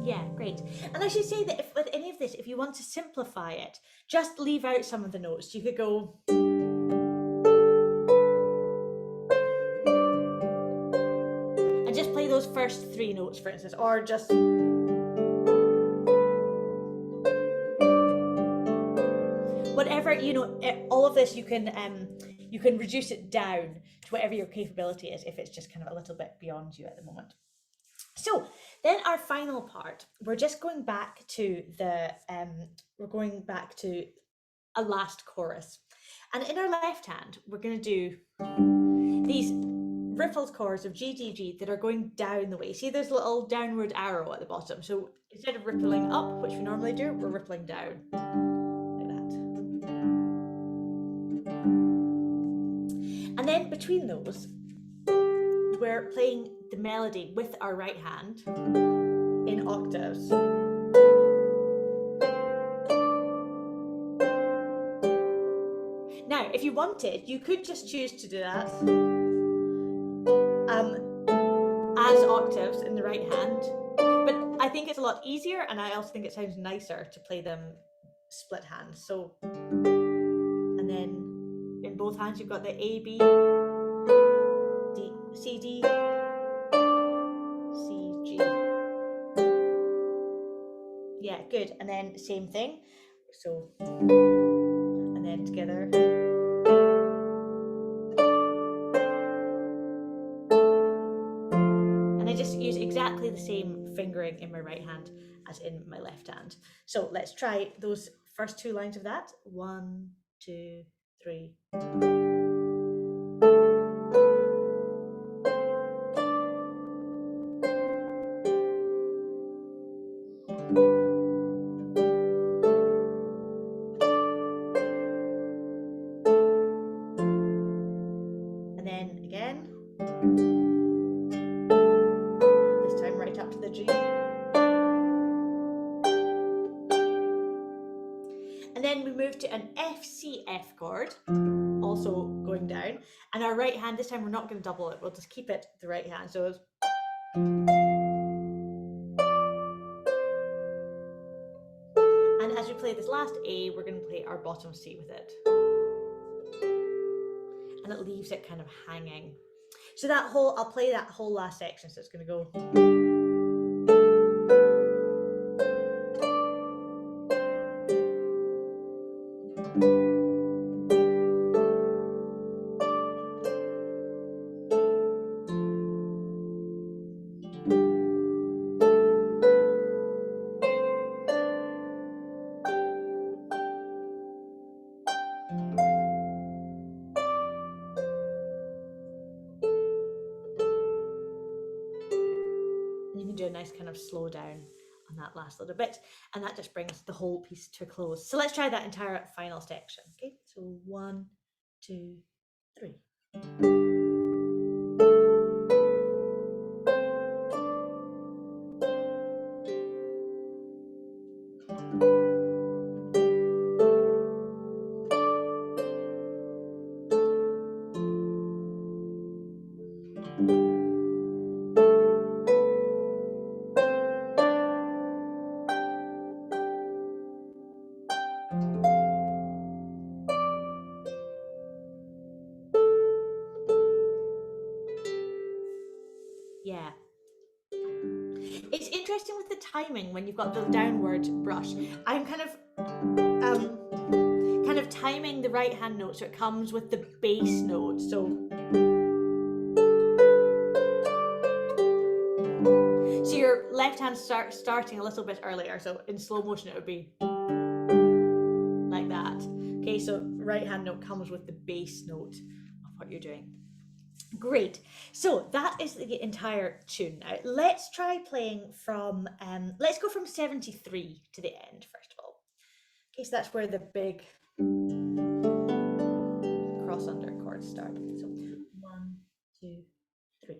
Yeah, great. And I should say that if with any of this, if you want to simplify it, just leave out some of the notes. You could go. And just play those first 3 notes, for instance, or just. Whatever, all of this you can reduce it down to whatever your capability is if it's just kind of a little bit beyond you at the moment. So then our final part, we're just going back to a last chorus, and in our left hand we're going to do these rippled chords of G, D, G that are going down the way. See, there's a little downward arrow at the bottom, so instead of rippling up, which we normally do, we're rippling down like that. And then between those, we're playing the melody with our right hand in octaves. Now, if you wanted, you could just choose to do that as octaves in the right hand, but I think it's a lot easier, and I also think it sounds nicer to play them split hands. So, and then in both hands you've got the A, B, D, C, D, C, G. Yeah, good. And then same thing. So, and then together. And I just use exactly the same fingering in my right hand as in my left hand. So let's try those first 2 lines of that. 1, 2, 3. then we move to an F C F chord, also going down, and our right hand, this time we're not going to double it, we'll just keep it the right hand. So it's, and as we play this last A, we're going to play our bottom C with it. And it leaves it kind of hanging. So that whole, I'll play that whole last section, so it's going to go. And you can do a nice kind of slow down on that last little bit, and that just brings the whole piece to a close. So let's try that entire final section. Okay, so 1, 2, 3. Yeah. It's interesting with the timing when you've got the downward brush. I'm kind of timing the right hand note so it comes with the bass note. So your left hand starting a little bit earlier. So in slow motion it would be like that. Okay, so right hand note comes with the bass note of what you're doing. Great. So that is the entire tune. Now let's try playing from, let's go from 73 to the end first of all. Okay, so that's where the big cross under chords start. So 1, 2, 3.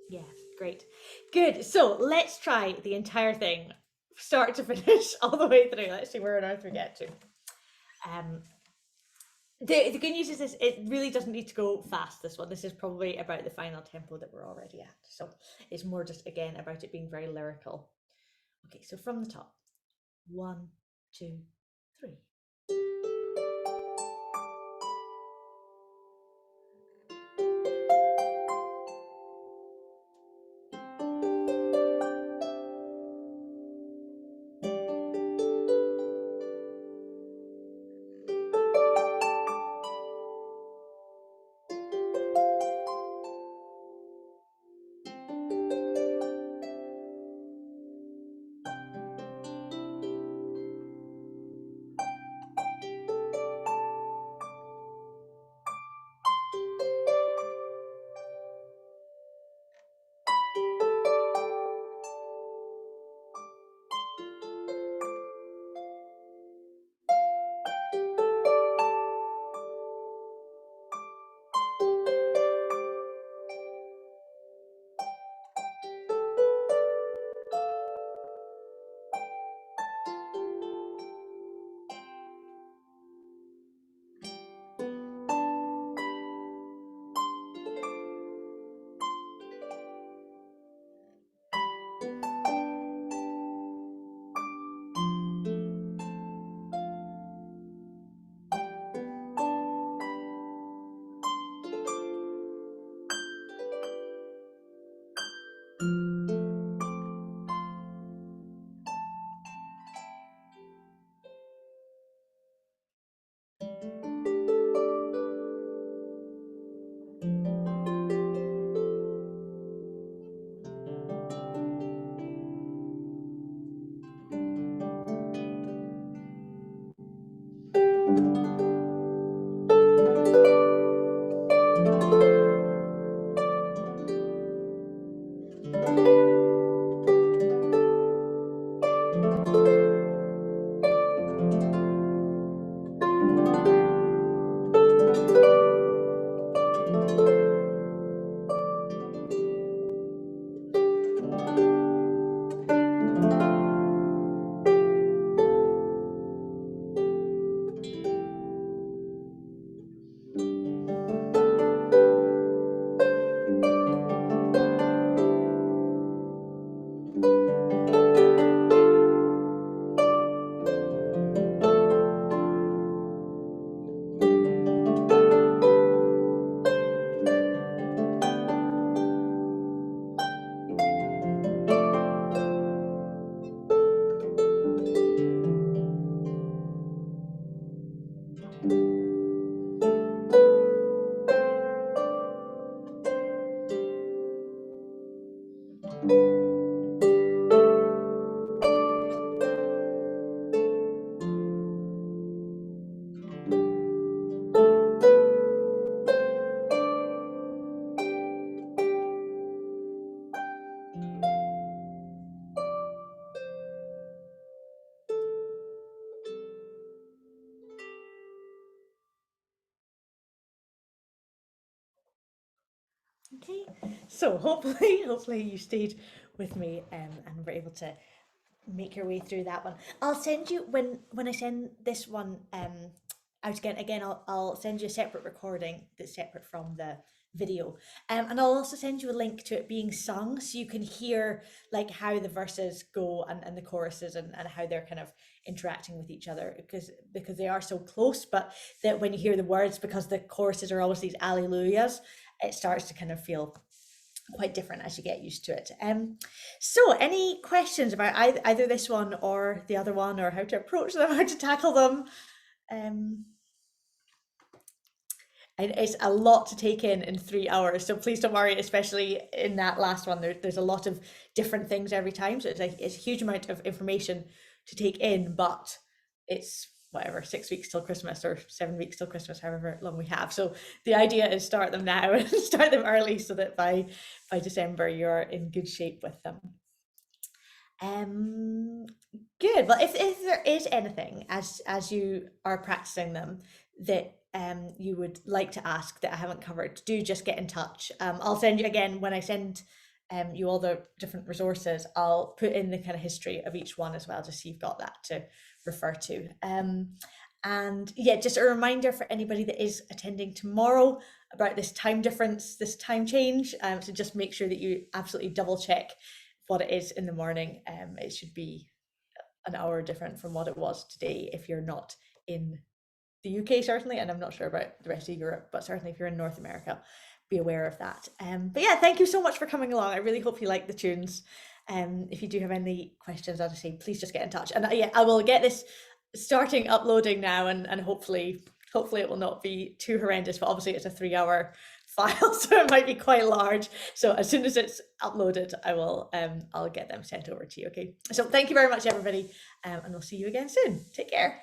Yeah, great. Good. So let's try the entire thing, start to finish, all the way through. Let's see where on earth we get to. The good news is this, it really doesn't need to go fast, this one. This is probably about the final tempo that we're already at. So it's more just, again, about it being very lyrical. Okay, so from the top. 1, 2, 3. Okay, so hopefully you stayed with me and were able to make your way through that one. I'll send you when I send this one out again. I'll send you a separate recording that's separate from the video, and I'll also send you a link to it being sung so you can hear like how the verses go and the choruses and how they're kind of interacting with each other because they are so close, but that when you hear the words, because the choruses are always these alleluias, it starts to kind of feel quite different as you get used to it. So any questions about either this one or the other one, or how to approach them, how to tackle them? Um, and it's a lot to take in 3 hours, so please don't worry, especially in that last one. There's a lot of different things every time, so it's a huge amount of information to take in, but it's whatever, 6 weeks till Christmas or 7 weeks till Christmas, however long we have. So the idea is start them now and start them early so that by December you're in good shape with them. Um, Good. Well, if there is anything as you are practicing them that you would like to ask that I haven't covered, do just get in touch. I'll send you again when I send you all the different resources. I'll put in the kind of history of each one as well, just so you've got that to refer to. And yeah, just a reminder for anybody that is attending tomorrow about this time difference, this time change. So just make sure that you absolutely double check what it is in the morning. It should be an hour different from what it was today if you're not in the UK, certainly, and I'm not sure about the rest of Europe, but certainly if you're in North America, be aware of that. But yeah, thank you so much for coming along. I really hope you like the tunes. If you do have any questions, as I say, please just get in touch. And yeah, I will get this starting uploading now, and hopefully it will not be too horrendous. But obviously, it's a 3 hour file, so it might be quite large. So as soon as it's uploaded, I'll get them sent over to you. Okay. So thank you very much, everybody, and we'll see you again soon. Take care.